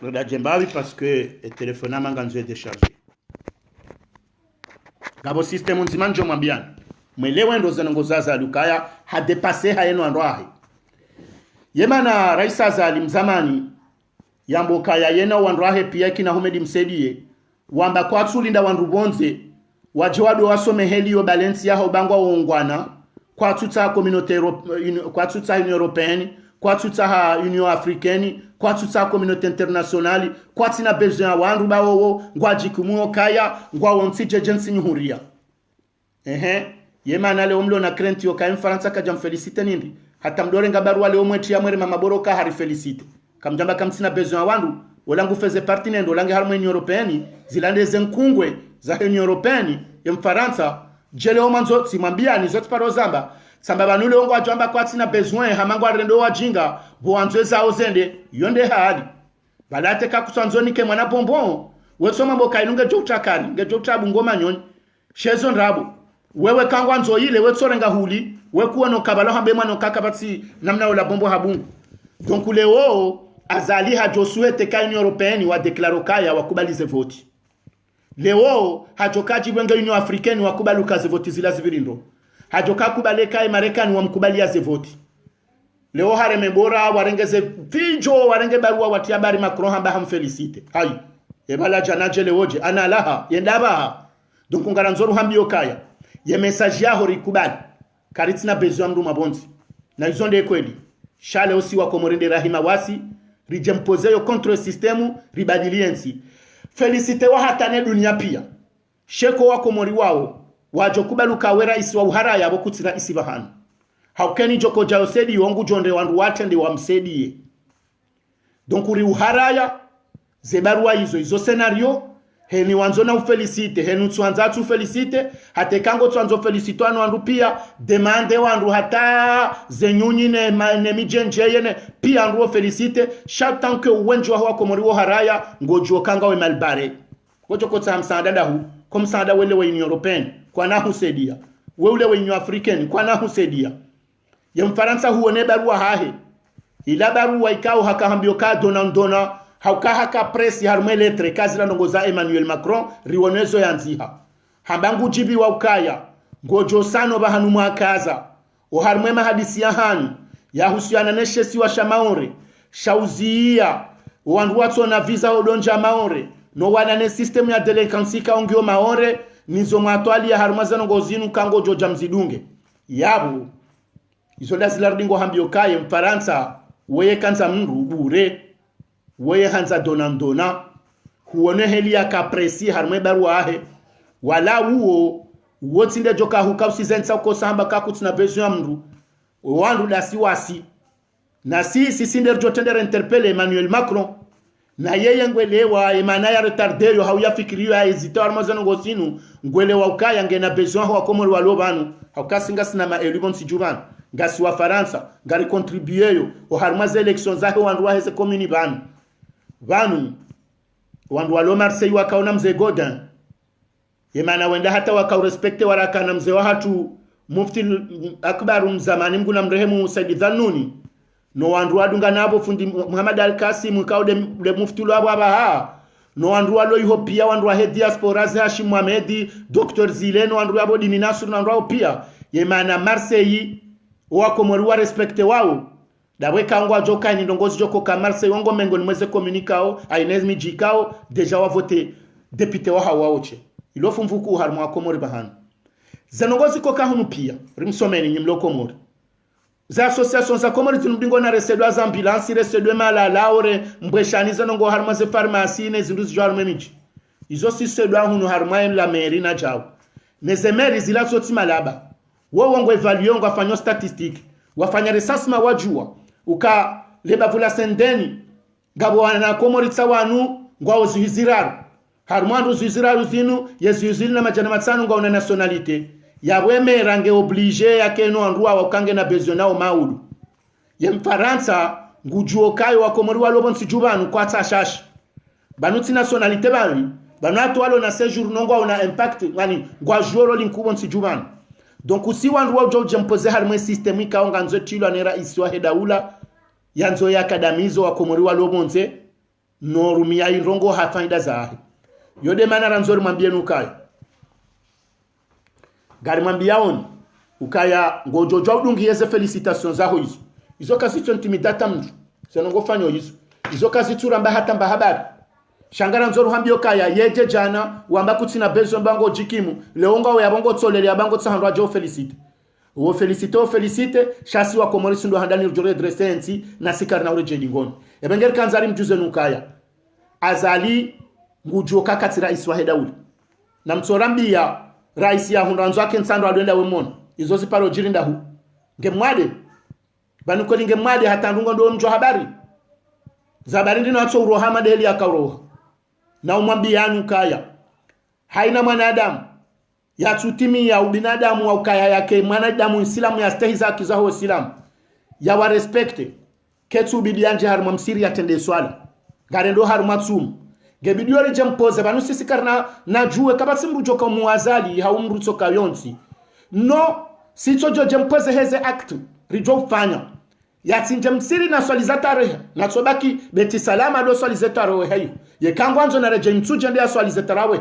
Roda Djembawi parce que le téléphone a manganzo déchargé. Gabo système nzima njo mwambiana. Mwelewe ndo zanongozaza lukaya ha dépasser haeno andwahi. Yemana Rais Azali mzamani yamboka ya yena wandwahe pia kina Humedi Msedie wamba kwa tsulinda wandubonze wajewado wasome helio balance ya bangwa uongwana kwa tuta communauté kwa tuta Union Européenne kwa tuta Union Africaine kwa tuta communauté internationale kwa tina besoin wandu bawo ngwa jikumu kaya ngwa wonsije jensi nyuhuria yemana leo mlo na krenti yoka Mfaransa kaja mfelicite nindi hata mdore ngabaru wale omweti ya mwere mamaboroka hari felicite kamjamba kamsina besoin wandu olangu feze parti nendo olange harmo Union Européenne zilande zenkungwe za Union Européenne ya Mfaransa jele omanzo simwambia ni zote parozamba samba banule ongo ajamba kwa tina besoin hamango arendo wajinga bo anzweza ozende yonde hali balate kakusanzoni ke mwana bonbon wesoma mboka inunge joktakari nge joktabu ngoma nyoni shezo ndrabu wewe kangwa nzo ile wetsorenga huli wekuwa no kabalo hambe mwana kakabati namna ola bombo habungu donc leo azali hajoswete ka Union Européenne wa déclaro kaya wakubalize voti leo hajokaji wenge Union Africaine wakubaluka ze voti zila zibirindo hajoka kubaleka Marekani wamkubalia ze voti leo hareme bora warengeze vijo warenge barua watia bari Macron hamba hamfelicite hai ebala janaje leoje ana laha yendaba donc ngaranzoru hambio kaya ye message yaho rikubali karitina besoin mdu mabonzi na izonde kweli shale osi wa komorinde rahima wasi rijempozeyo contre systemu ribadiliensi felicite wa hatane dunia pia sheko wa komori wao wajo kubaluka wera isi wa uhara yabo kutira isi bahanu haukeni joko jaosedi yongu jonde wandu watende wa msedie donc uri uharaya zebarua izo scenario heni wanzona ufelicite henu tuanza tu felicite hate kango tuanzo felicitano wandu pia demande wandu hata zenyunyi ne mijenje yene pia wandu felicite chaque temps que wenjo hawa komori wo haraya ngojo kanga we malbare ngojo kota msaada dahu comme msaada wele wa Union Européenne kwa na husedia weule wa Union Africaine kwa na husedia ya Mfaransa huone barua hahe ila barua ikao hakahambio ka dona hauka haka presi harume letre kazi la ndongoza Emmanuel Macron riwonezo yanziha hambangu jibi wa ukaya ngojo sano bahanu mwakaza o harume mahadisi ya hani ya husiana neshesi wa shamaore shauzia wandu watu na visa odonja maore no wana ne system ya delinquency kaongio maore nizo mwatwali ya harumazano ngozinu kango joja mzidunge yabu izo dazilardingo hambio kaye Mfaransa weye kanza mndu bure weye hanza donandona huone heli ya kapresi harme barua ahe wala uo wotinde joka hukausizensa uko samba kakutina besoin mndu wandu dasi wasi na si sinde jotendere interpelle Emmanuel Macron na yeye ngwelewa emanaya retardeyo hauya fikirio ya hezita armazano ngosinu ngwelewa ukaya ngena besoin wa komori walo banu haukasinga sina ma elibon sijuban ngasi wa Faransa ngari contribueyo o harmaze elections zahe wandu wa heze komini banu wandu walo Marseille wakaona mzee Godin yemana wenda hata wakau respecte waraka na mzee wa hatu mufti akbaru mzamani mguna mrehemu Said Dhanuni no wandu wadunga nabo fundi Muhammad Al-Qasim kaude le mufti lo aba no wandu walo iho pia wandu wa diaspora za Hashim Mohamed Dr Zileno wandu wabo dini Nasr na wandu pia yemana Marseille wako mori wa respecte wao dawe kangwa joka ni ndongozi joko ka Marseille wongo mengo ni mweze communicao Inez Mijikao deja wa vote député wa hawaoche ilofu mvuku harmo akomori bahana zanongozi koka hunu pia rimsomeni nyimlo komori za association za komori tunubingo na resedwa za ambulance resedwe mala laore mbweshaniza nongo harmo ze pharmacie ne zinduzi jo harmo miji izo si sedwa hunu harmo la mairie na jao nezemeri zila soti malaba wongo evaluer ngo afanyo statistique wafanya resasma wajua uka leba vula sendeni ngabo wana komori tsawanu ngwao zuhiziraru harmando zuhiziraru zinu yezuhizili na majana matsanu ngao na nationalité yaweme range oblige yake no andua wakange na besoin nao maudu ye Mfaransa ngujuo kayo wa Komori walobo nsijubanu kwa tashashi banuti nationalité bari banato walo na séjour nongo una impact ngani ngwa joro linkubo nsijubanu donc usi wandu wa jojo mpoze harmwe system ikaonga nzo tilo anera iswa hedaula yanzo ya akadamizo wa Komori walobo nze norumia irongo hafaida zahi yode manara nzori mwambie nukayo gari mwambia on ukaya ngojojo udungi yeze felicitations zaho hizo kazi tu intimidata mtu senongo fanyo hizo kazi tu ramba hata mbahabari shangara nzoru hambio kaya yeje jana wamba kutina bezo mbango jikimu leonga we abongo tsolele abango tsahandwa ajo felicite shasi wa Komori sindo handani rujore dresensi na sikari na ureje lingoni ebengeri kanzari mjuze nukaya azali ngujo kakati rais wa hedauli na mtsorambia rais ya hundanzo ake nsando adwenda wemona izo ziparo jirinda hu ngemwade banuko ngemwade hata ndungo ndo mjo habari zabari ndino acho urohama deli akaroha na umwambia nukaya haina mwanadamu ya tutimi ya ubinadamu wa ukaya yake mwanadamu islamu ya stehi za kizaho islamu ya wa respecte ketu bidianje harma msiri atende swala garendo harma tsum gebidio reje mpoze banu sisi karna na juwe kabasi mrujo kwa muazali haumruto kayonsi no sito joje mpoze heze act rijo fanya ya tinje msiri na swali za tarehe na sobaki beti salama do swali za tarehe hayo ye kangwanzo na reje mtuje ndia swali za tarehe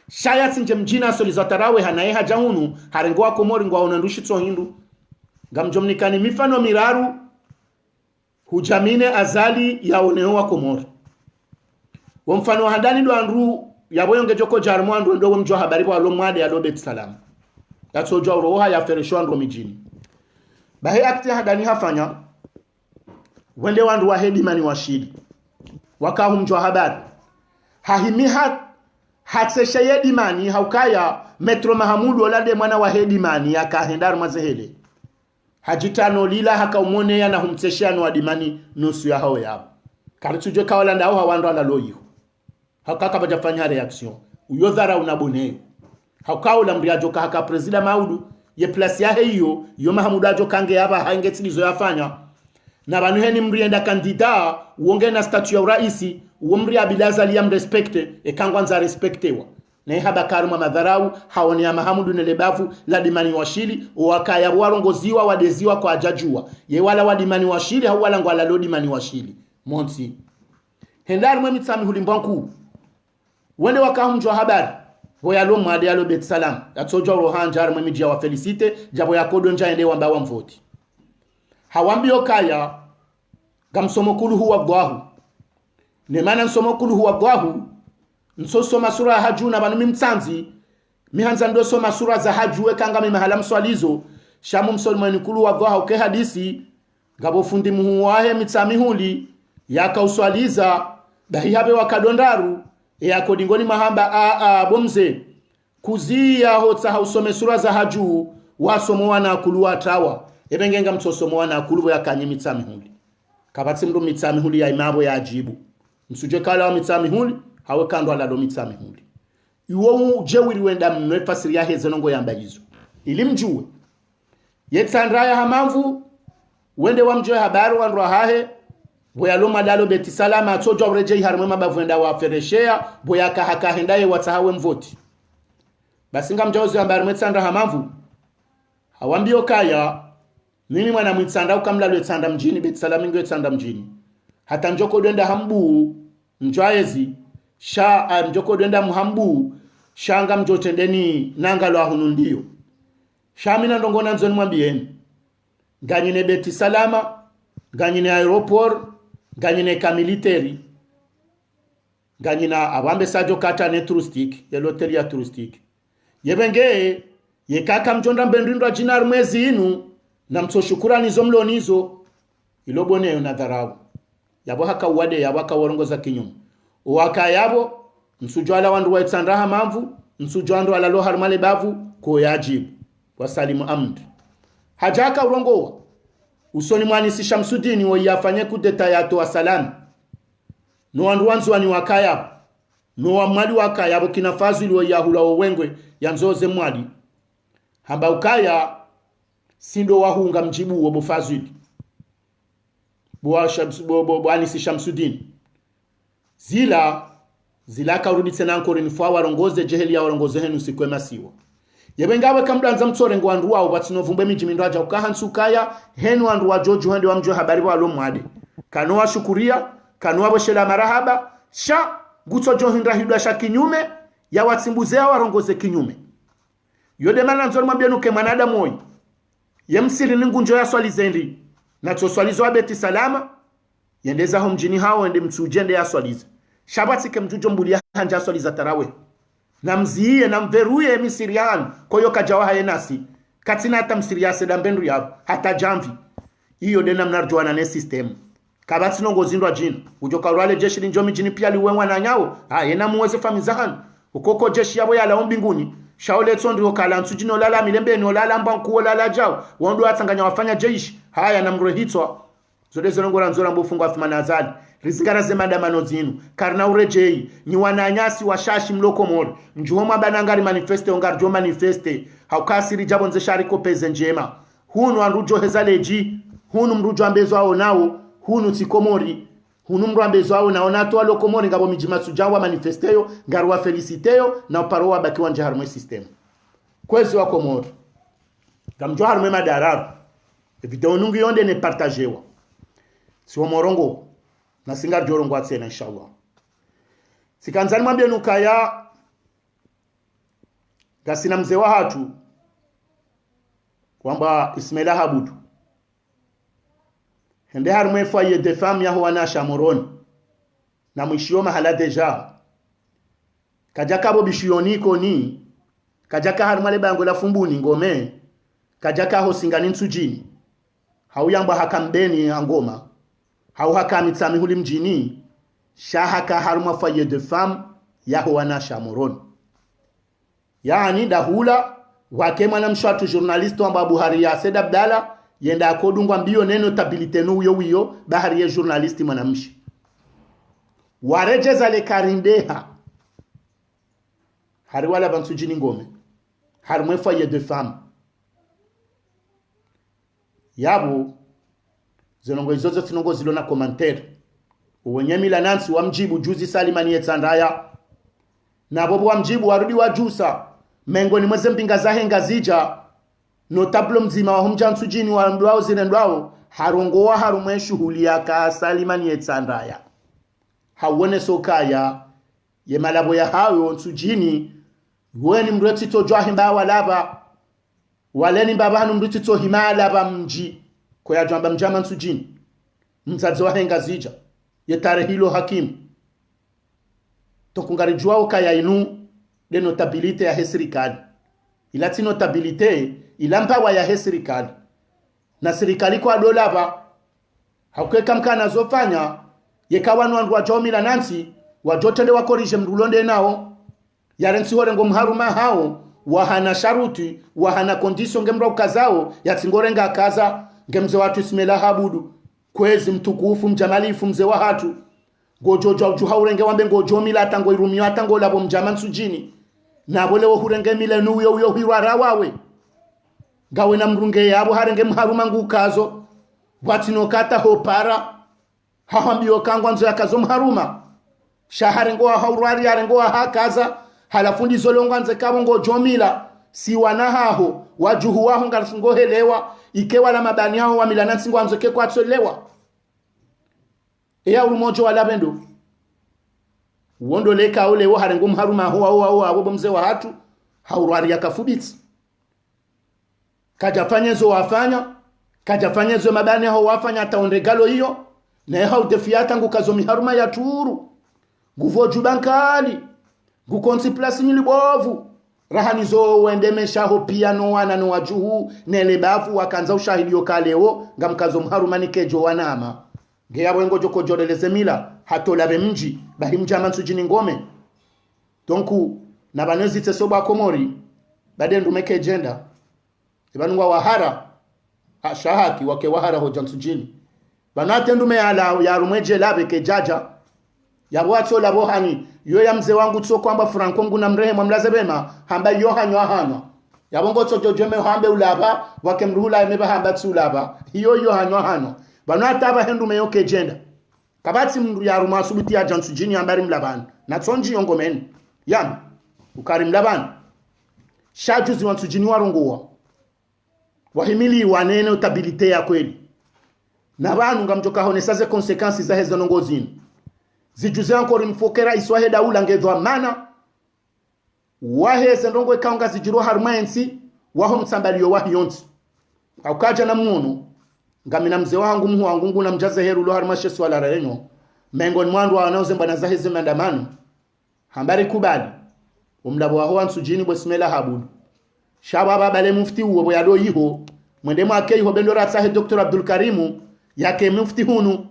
shaya tinje mjina swali za tarehe hanaye hajahunu harengoa Komori ngwa onandushi tso hindu gamjomnikani mifano miraru hujamine azali ya onewa Komori wa mfano handani ndo andru yaboyonge joko jarmo andru ndo mjo habari kwa lomwade ya lobet salam yatso jo roha ya feresho andru mijini bahe akti hadani hafanya wende wandu wa hedimani washidi wakahu mjo habari hahimiha hatsesha yedimani haukaya Metro Mahamudu olade mwana wa hedimani yakahendar mazehele hajitano lila hakaumone ya na humtseshano wa dimani nusu ya hao yao karituje kawalanda au hawandu ala loyiho hakaka bajafanya reaction uyodhara unabone hakao mriajo haka presida Maudu ye place ya hiyo yo Mahamudu ajo kange hapa hangetilizo yafanya na banu heni mrienda kandida uonge na statue ya uraisi uomri abilaza liam respecte ekangwanza respectewa na haba karuma madharau haoni ya Mahamudu nelebavu la dimani washili wakaya warongoziwa wadeziwa kwa ajajua ye wala wadimani washili hau wala ngwala lo dimani washili monsi hendar mwe mitsami hulimbanku wende wakahumjwa habari boya lo mwade ya lo bet salam yatsojo rohanjar mwe mijia wa felicite jabo ya kodo njaende wamba wa mvoti hawambio kaya gamsomokulu huwa gwahu nemana nsomokulu huwa gwahu nsosoma sura haju na banu mimtsanzi mihanza ndo soma sura za haju ekanga mimahala mswalizo shamu msolmani kulu wa gwahu ke hadisi gabo fundi muhuwahe mitsami huli yaka uswaliza dahi habe wakadondaru yako dingoni mahamba bomze kuzia hotsa hausome sura za haju wasomo wana kuluwa tawa ebengenga mtosomo wana kulubo yakanye mitsami huli kabati mdo mitsami huli ya imabo ya ajibu msuje kala wa mitsami huli hawe kando ala do mitsami huli iwo jewiri wenda mwefasiri ya heze nongo yamba hizo ilimjue yetsandraya hamamvu wende wamjoe habaru wanrwa hahe boya loma dalo beti salama atojo urejei harmwe mabavu wenda wa fereshea boya kahaka hendaye watahawe mvoti basinga mjauzi ambari mwetsandra hamamvu hawambio kaya mimi mwana mwitsanda ukamla lwetsanda mjini beti salama ingo etsanda mjini hata njoko dwenda hambu mjwaezi mjoko dwenda muhambu shanga mjotendeni nanga lo ahunu ndiyo shamina ndongona nzoni mwambieni ganyine beti salama ganyine aeroport ganyine kamiliteri ganyina abambe sajo kata ne touristique ya loteria ya touristique yebenge yekaka mjonda mbendindwa jinar mwezi inu na mtoshukurani zomlonizo ilobone na dharau yabo haka wade yabo haka warongoza kinyumu waka yabo msujwala wandu wa itsandraha mamvu msujwando ala lo harmale bavu ko yajibu wasalimu amd hajaka urongowa usoni mwanisi Shamsudini wo yafanye kudeta yato wa salam no wandu wanzu wani wakaya no wa mwali wakaya abo kinafazili wo yahula wo wengwe yanzoze mwali hamba ukaya sindo wahunga mjibu wo bufazili Anisi Shamsuddin zila karudi tena encore une fois warongoze jeheli ya warongoze henu sikwe masiwa yebengawe kamdanza mtsore ngo andu wao batsinovumbe miji mindraja ukahansukaya henu andu wa joju hande wa mjo habari wa lomwade kanoa shukuria kanoa boshela marahaba sha gutso johinda hidwa sha kinyume ya watsimbuzea warongoze kinyume yode mana nzoro mabyenuke mwanadamu moyo yemsiri ningunjo ya swali zendi na swalizo abeti salama yendeza ho mjini hao ende mtsujende ya swaliza shabati ke mjujo mbulia hanja swaliza tarawe na mziye na mveruye misirian koyo kajawa hayenasi katina hata msiria seda mbendu yabo hata jamvi hiyo dena mnarjoana ne system kabati nongo zindwa jina ujoka rwale jeshi linjomi jini pia liwenwa na nyao yena muweze famizahan ukoko jeshi yabo ya lao mbinguni shaole tsondi okala nsujino lala milembeni olala mbanku olala jao wondo atanganya wafanya jeshi haya na mrohitwa zode zonongora nzora mbufungu afimana azali rizikara zemada manozinu karna urejei ni wananyasi washashi mloko mori njuhoma banangari manifeste ongarjo manifeste haukasiri jabo nze shariko peze njema hunu anrujo hezaleji hunu mrujo ambezo hao nao hunu tikomori hunu mru ambezo hao nao nato alokomori ngabo mijima sujawa manifesteyo ngaruwa feliciteyo na uparowa bakiwa nje harumwe system kwezi wako mori gamjo harumwe madararu video nungu yonde ne partagewa siwa morongo na singar jorongo atsena inshallah sikanzani mwambie nukaya gasina mzee wa hatu kwamba Ismaila Habudu hende harumwe foyer de femme yaho wanasha moroni na mwishio mahala deja kajaka bo bishioniko ni kajaka harumale bango la fumbuni ngome kajaka ho singani nsujini hauyamba hakambeni angoma hau haka mitsami huli mjini shahaka haruma foyer de femme yaho wanasha moroni yani dahula wake mwana mshwatu journaliste wa Buhari ya Said Abdalla yenda akodungwa mbio neno tabilite no wiyo bahari ya journaliste mwanamshi warejeza le karindeha hari wala bansujini ngome harumwe foyer de femme yabo zinongo izozo tinongo zilona commentaire uwenyemila nansi wa mjibu juzi Salimani Etsandaya na bobo wa mjibu warudi wa jusa mengo ni mweze mpinga zahenga zija notable mzima wa humja nsujini wa mduao zinendwao harongo wa harumwe shuhuli ya ka Salimani Etsandaya hawone sokaya ye malabo ya hayo nsujini weni mreti tojwa himba walaba waleni baba hanu mreti to himala ba mji kwa ya jamba mjama nsujini mzazo wa henga zija ye tare hilo hakimu tokungari juao kaya inu de notabilite ya serikali ilati notabilite ilampa ya serikali na serikali kwa dola ba hakweka mkana zofanya yekawanu andu wajomila nansi wajotende wakorije mrulonde nao yarensi hore ngo mharuma hao wahana sharuti wahana condition ngemra ukazao yatingorenga kaza ngemze watu Ismaila Habudu kwezi mtukufu mjamalifu mze wa hatu gojojo ujuhaurenge wambe ngojomila atango irumio atango labo mjaman sujini na bole wo hurenge mile nuyo uyo hirwara wawe gawe na mrunge yabo harenge mharuma ngukazo watino kata hopara hahambio kangwa nzo yakazo mharuma shahare ngo haurwari yarengo hakaza halafundi zolongo nze kabo ngojomila si wanahaho wajuhu waho ngasingohelewa ikewa la mabani hao wa milana singo anzoke kwa tsolewa eya urumojo wala bendo wondo leka ule wo harengo mharuma ho abo mzee wa hatu haurwari yakafubitsi kajafanyezo wafanya kajafanyezo mabani hao wafanya ataondegalo hiyo na hao defiata ngukazo miharuma ya turu nguvoju bankali ngukonsi plasi milibovu rahanizo wendemesha ho piano wana no wajuhu nelebavu wakanza ushahidi yokaleo ngamkazo mharumani kejo wanama ngeyabo ngojo kojodeleze mila hatolabe mji bahi mjama nsujini ngome donku na banezi tesoba komori badendu meke agenda ibanwa wahara ashahaki wake wahara ho jansujini banatendu me ala ya rumweje labe kejaja yabwacho labo hani yo ya mzee wangu tso kwamba Franco nguna mrehemu mlaze bema hamba yo hanywa yabongo tso jojeme hambe ulaba wake mruhula imeba hamba tsulaba yo hanywa bano ataba hendu meyoke jenda kabati mndu ya ruma subuti ya jansu jini ambari mlaban na tsonji yongo men yam ukari mlaban shaju ziwansu jini warongowa wahimili wanene utabilite ya kweli na banu ngamjoka honesaze konsekansi za hezo nongozini zijuze ankori mfokera iswahe daula ngedwa mana wahe zendongo ikaonga zijiro harmaensi waho mtsambalio wahi yonsi aukaja na munu ngamina mzee wangu mhu wangu nguna mjaze heru lo harmashe swala renyo mengo ni mwandu wa wanauze mbana zahe zimandamano hambari kubali umlabo waho wansujini bwesimela habudu shaba babale mufti uwe boyado yiho mwende mwake yiho bendora tsahe Dr. Abdul Karimu yake mufti hunu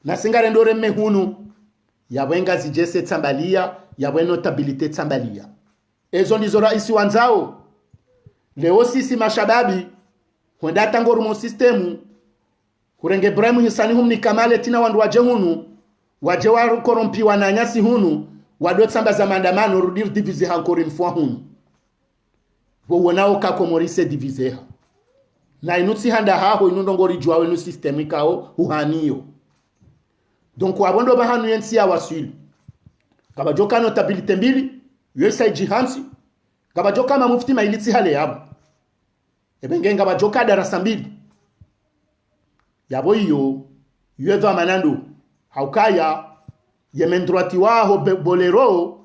na singare ndore mme hunu yabwenga zijese tsambalia yabwe notabilite tsambalia ezo ndizo raisi wanzao leo sisi mashababi huenda tangoru mo systemu kurenge Ibrahim Hisani humni kamale tina wandu waje hunu waje waru korompi wananyasi hunu wado tsamba za maandamano rudir divize hankori mfua hunu wonao kako morise divize ha na inuti handa haho inundongori juawe inu systemi kao uhaniyo donc wabondo bahanu yensi ya wasili kaba joka notabilite mbili USA jihansi kaba joka mamufti mailiti hale yabo ebengenga bajoka darasa mbili yabo iyo yuedha manando haukaya yemendroati waho bolero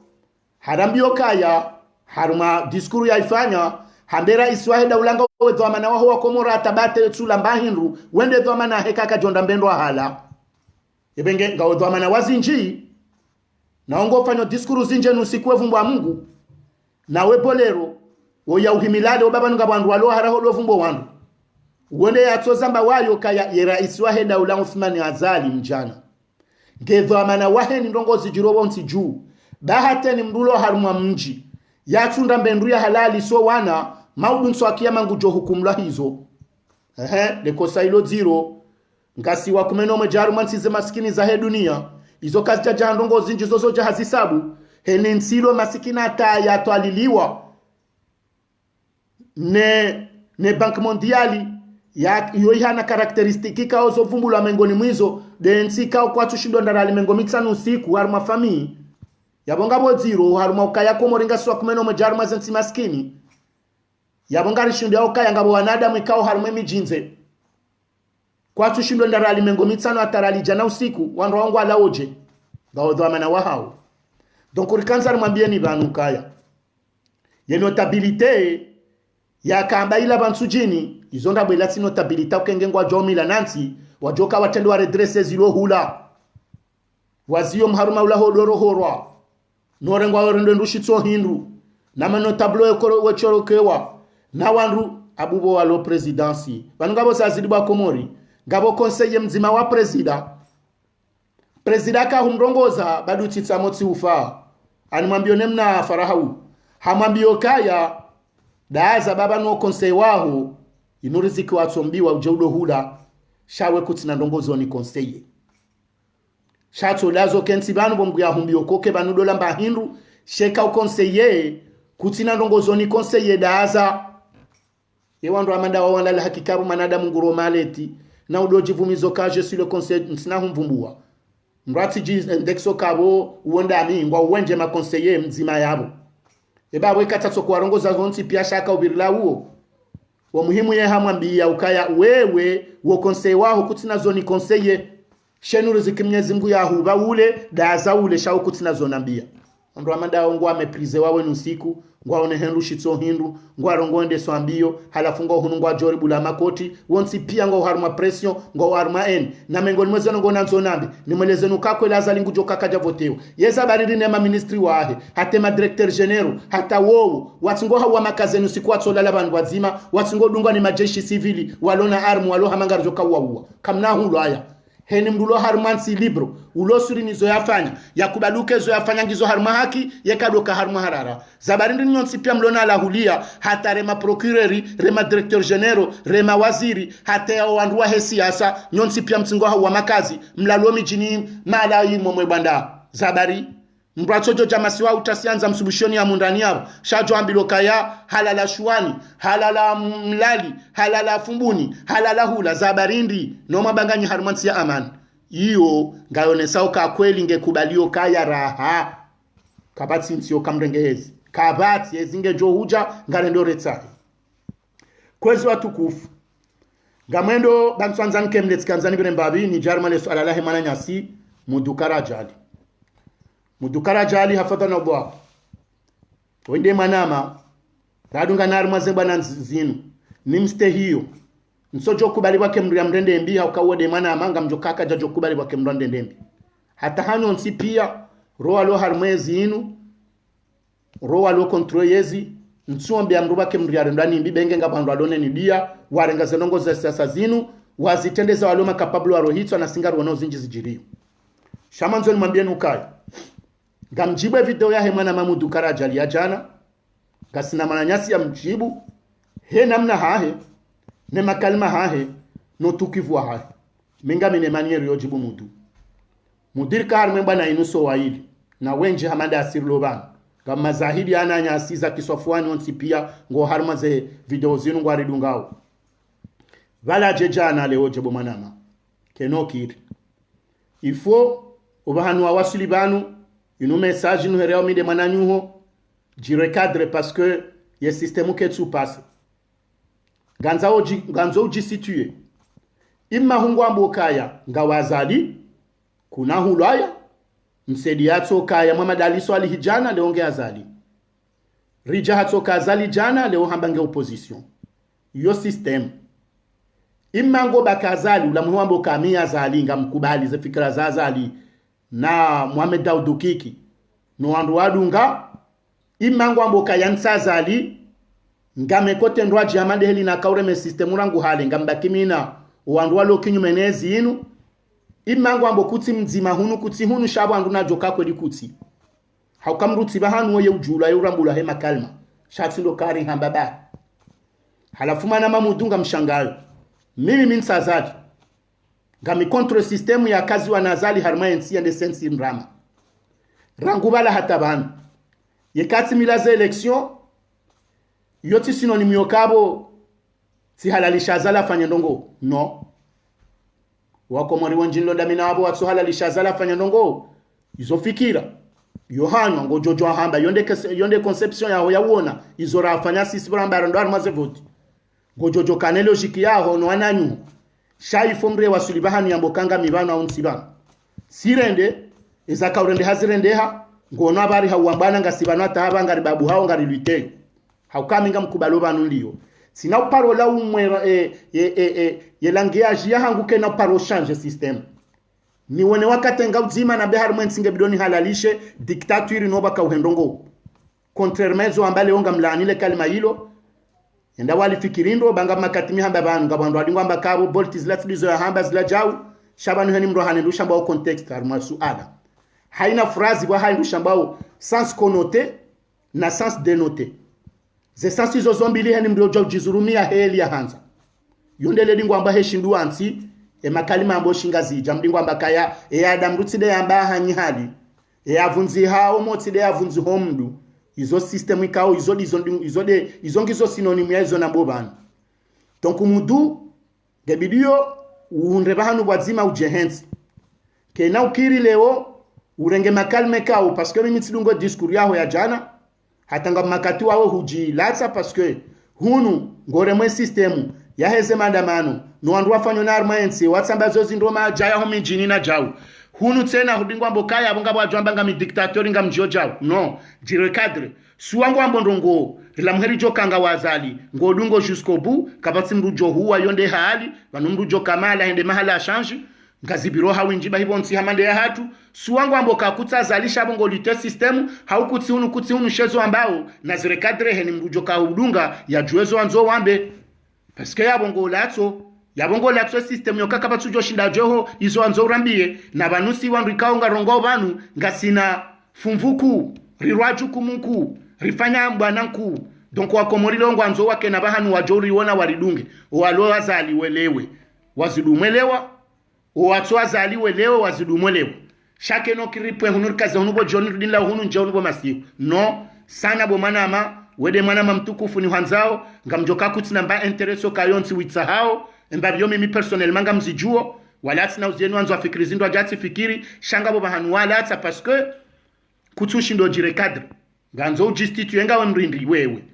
harambio kaya haruma diskuru ya ifanya hambera iswahe daulanga wedha mana waho wakomora atabate tsula mbahinru wende dha mana hekaka jonda mbendo hala ebengenga wedha mana wazinji naongo fanyo diskuru zinje nusikwe vumba Mungu nawe bolero oya uhimilade obaba nga bandu walo haraho lovumbo wandu wende yatozamba wayo kaya yera iswahe daula Uthmani Azali mjana ngedho amana wahe ni ndongozi jirobo nti juu bahate ni mdulo harumwa mji yatunda mbendu ya halali so wana maudu nso akiyama ngujo hukumla hizo lekosa ilo zero ngasi wa kumeno mejaru mansize maskini za he dunia izo kazi jaja ndongozi njizo zoja hazisabu hene nsilo masikina ata yatwaliliwa ne bank mondiali ya yoihana karakteristiki kao zo vumbula mengoni mwizo densi kao kwa tushindo ndarali mengo mitsanu usiku haruma famii yabonga boziro haruma ukaya komoringa swa kumeno majaruma zensi maskini yabonga rishindo ya ukaya ngabo wanadamu ikao haruma mijinze kwa tushindo ndarali mengo mitsanu atarali jana usiku wanro wangu alaoje gaodho amana wahao donc urikanza rumambie ni banu kaya ye notabilite ya kamba ila bansujini izonda bwelati notabilita ukengengwa jomila nansi wajoka watendo wa redresse zilo hula waziyo mharuma ula hodoro horwa norengwa werendo ndushitso hindu na manotablo ekoro wechorokewa na wandu abubo walo presidency banungabo sazidi ba komori ngabo conseiller mzima wa presida ka humrongoza badu chitsa motsi ufa animwambio nemna farahau hamwambio kaya daaza baba no conseil waho inuriziki watsombiwa ujeudo hula shawe kutina ndongozo ni conseiller shato lazo kensi banu bombu ya humbio koke banu dola mba hindu sheka conseiller kutina ndongozo ni conseiller daaza yewando amanda wawanda la hakikaru manada munguro maleti na udoji vumizo kaje sur le conseil nsina humvumbua mrati ndexo kabo uonda ami ngwa uwenje ma conseiller mzima yabo eba we katatso kuwarongoza zonti pia shaka ubirila huo wa muhimu ye hamwambia ukaya wewe wo conseil waho kutina zoni conseiller shenu riziki Mwenyezi Mungu yahuba ule daza ule shau kutina zonambia ndo amanda ngwa ameprize wawe nusiku ngwa one hendu shitso hindu ngwa rongonde swambio halafu ngwa hunu ngwa jori bula makoti wonsi pia ngwa harma pression ngwa harma en na mengoni mwezano ngwa nanzo nambi nimweleze nukakwe lazali ngujo kakaja voteo yeza bariri nema ministri wahe hate ma directeur general hata wowo watingo hawa makazenu siku atsola labandu wazima watingo dungwa ni majeshi civili walona armu walo hamangaro joka wawa kamna hulo haya heni mdulo harumansi libro ulosuri nizo yafanya yakubaluke zo yafanya ngizo haruma haki yekadoka haruma harara zabarindi nyonsi pia mlona la hulia hata rema procureri rema directeur general rema waziri hata ya wandu wa siasa nyonsi pia mtingo wa makazi mlalo mijini mala yimo mwebanda zabari mbrachojo jamasiwa utasianza msubushoni ya mundani yao shajo ambilo kaya halala shuani halala mlali halala fumbuni halala hula za barindi no mabanganyi harumansi ya amani iyo ngayonesao ka kweli ngekubalio kaya raha kabati ntio kamrengehezi kabati ezinge jo huja ngarendo retsahi kwezi watukufu ngamwendo banswanzan kemlet kanzani birembabi ni jarmale su alalahi mananyasi mudukara jali hafadha na bwa wende manama radunga narma zebana zinu nimste hiyo nsojo kubali wake mria mrende mbi haukawode manama ngamjokaka jajo kubali wake mrende mbi hata hanyo nsi pia roa lo harmezi inu roa lo kontroyezi nsombe amruba ke mria ndani mbi benge ngabandu adone ni dia warenga zenongo za sasa zinu wazitendeza waloma kapablo arohitwa na singaru wanao zinji zijirio shamanzo ni mwambie nukai ngamjibwe video ya hemana mamudu karajali ya jana kasina mananyasi ya mjibu he namna hahe ne makalima hahe no tukivua hahe minga mine manieri yojibu mudir kahar memba na inuso waili na wenji hamanda asirlo bana kama zahidi ana nyasi za kiswafuani onsi pia ngo harma ze video zinu ngo aridungao vala jejana leo jebo manama kenokiri ifo ubahanu awasuli banu une message nous réumi de mananyuho du recadre parce que le système que tu passes ganzo ji situé imma hungwambo kaya ngawazali kuna hulaya msediato kaya mama daliso alihijana leonge azali rija hato kazali jana leo hambange opposition yo system imma ngo bakazali ulamuhambo kamia azali ngamkubali ze fikra za azali na Mohamed Daoud Kiki no wandu wadunga imango amboka yansazali ngame kote ndwa jamande heli na kaureme system rangu hale ngambakimina wandu walo kinyumenezi inu imango ambo kuti mzima hunu kuti hunu shabu andu na joka kweli kuti haukamruti bahanu ye ujula yurambula hema kalma shatindo kari hambaba halafuma na mamudunga mshangayo mimi minsazali ngami contre system ya kazi wa nazali harmayensi ya sensi mrama rangubala hatabanu yekati milaze election yoti sinonimi yokabo si halalisha zala fanya ndongo no wako mori wanjilo damina wabo watu halalisha zala fanya ndongo izofikira yohanwa ngo jojo hamba yonde conception ya uona izora afanya sisi bramba ndo armaze vote ngo jojo kanelo shikiyaho no ananyu shayi fomre wasulibahanu yambokanga mibano au nsibano sirende ezaka urende hazirendeha ngono abari hawambana ngasibano ataba ngari babu hao ngari lwite haukaminga mkubalo banu ndio sina parola umwe ye langage ya hanguke na paro change system ni wone wakatenga uzima na behar mwensinge bidoni halalishe dictature no baka uhendongo contrairement ambale onga mlaanile kalima hilo enda wali fikirindo banga makatimi hamba banu ngabando adingwamba kabo boltis latlizo ya hamba zila jau shabanu hani mro hanendu shamba au context arma suala haina phrase bwa haindu shamba sens connoté na sens dénoté ze sens izo zombili hani mro jau jizurumia heli ya hanza yondele dingwamba heshindu ansi makalima ambo shingazi jamdingwamba kaya adam rutide yamba hanyi hali avunzi hao motide avunzi homdu izo system ikao izo synonyme ya izo nambo bana donc mudu gebidio unreba hanu wazima ujehensi kena ukiri leo urenge makalme kao parce que mitsidungo discours yaho ya jana hatanga makati wao hujilatsa parce que hunu ngore mwe system ya heze mandamano no andu wafanyo na armaense watsamba zozi ndoma jaya ho mijini na jau hunu tena hudingwa mbokaya abonga bwajwamba nga mi dictateur nga mjojao no dire cadre suwangu ambondongo la mheri jokanga wazali ngodungo jusqu'au bout kabati mrujo huwa yonde hali vanumrujo kamala hende mahala change ngazibiro hawinjiba hibonsi hamande ya hatu suwangu amboka kutsazalisha bongo lite system haukutsi hunu shezo ambao na zire cadre heni mrujo ka udunga ya juezo anzo wambe parce que yabongo latso system yokaka batsujo shinda joho izo anzo urambie na banusi wanrikao ngarongo banu ngasina fumvuku rirwaju kumunku rifanya mbwananku donc wakomorilo ngwanzo wake na bahanu wajori wona waridunge walo wazali welewe wazidumelewa watso wazali welewe wazidumelewa chaque no kiripwe hunur kaza hunubo joni rudinla hunu nje hunubo masiku no sana bo manama wede manama mtukufu ni hanzao ngamjoka kutina mba intereso kayonsi witsahao mba byomi mi personnellement ngamzijuo wala tina uzienu anzo afikiri zindo ajati fikiri shanga bo bahanu wala ata parce que kutushi ndo jire cadre nganzo ujistitue ngawe mrindi wewe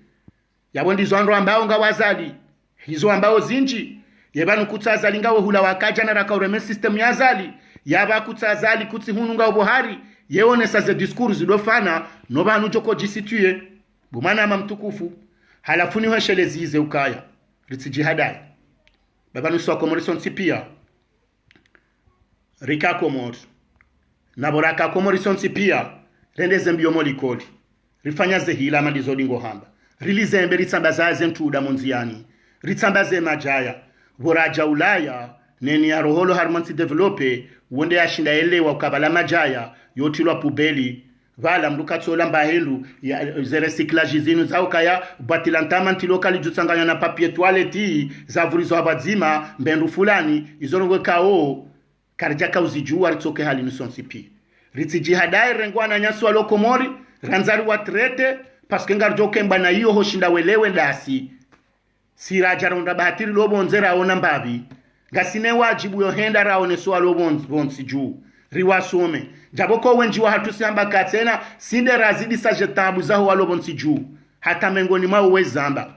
yabo ndizo andro ambao ngawazali hizo ambao zinji yebanu kutsazali ngawe hula wakaja na rakaureme system ya zali yaba kutsazali kutsi hunu ngawe bohari yeone sa discours zidofana no banu joko jisitue bumana mamtukufu halafuni hweshelezize ukaya ritijihadai baba nusu akomorison sipia rika komor na boraka komorison sipia rendeze mbio molikoli rifanya zehila mandizo lingo hamba rilize mberi tsambazaze ntuda monziani ritsambaze majaya boraja ulaya neni ya roholo harmansi develope wonde yashinda elewa ukabala majaya yotilwa pubeli vala mlukatsola mbahelu ya zerecyclage zinu zaukaya batilantama ntilokali jutsanganya na papier toilette zavurizo abadzima mbendu fulani izonongwe kao karja kauzijua ritsoke hali nusonsipi ritijihadai rengwana nyaso lokomori ranzari watrete paske ngarjoke mbana hiyo hoshinda welewe dasi siraja ronda bahatiri lobonzera ona mbabi gasine wajibu yohenda raone so lobonzi juu riwasome jaboko wenji wa hatu siamba katena sinde razidi sajetabu zaho walobonzi juu hata mengoni mwa uwezamba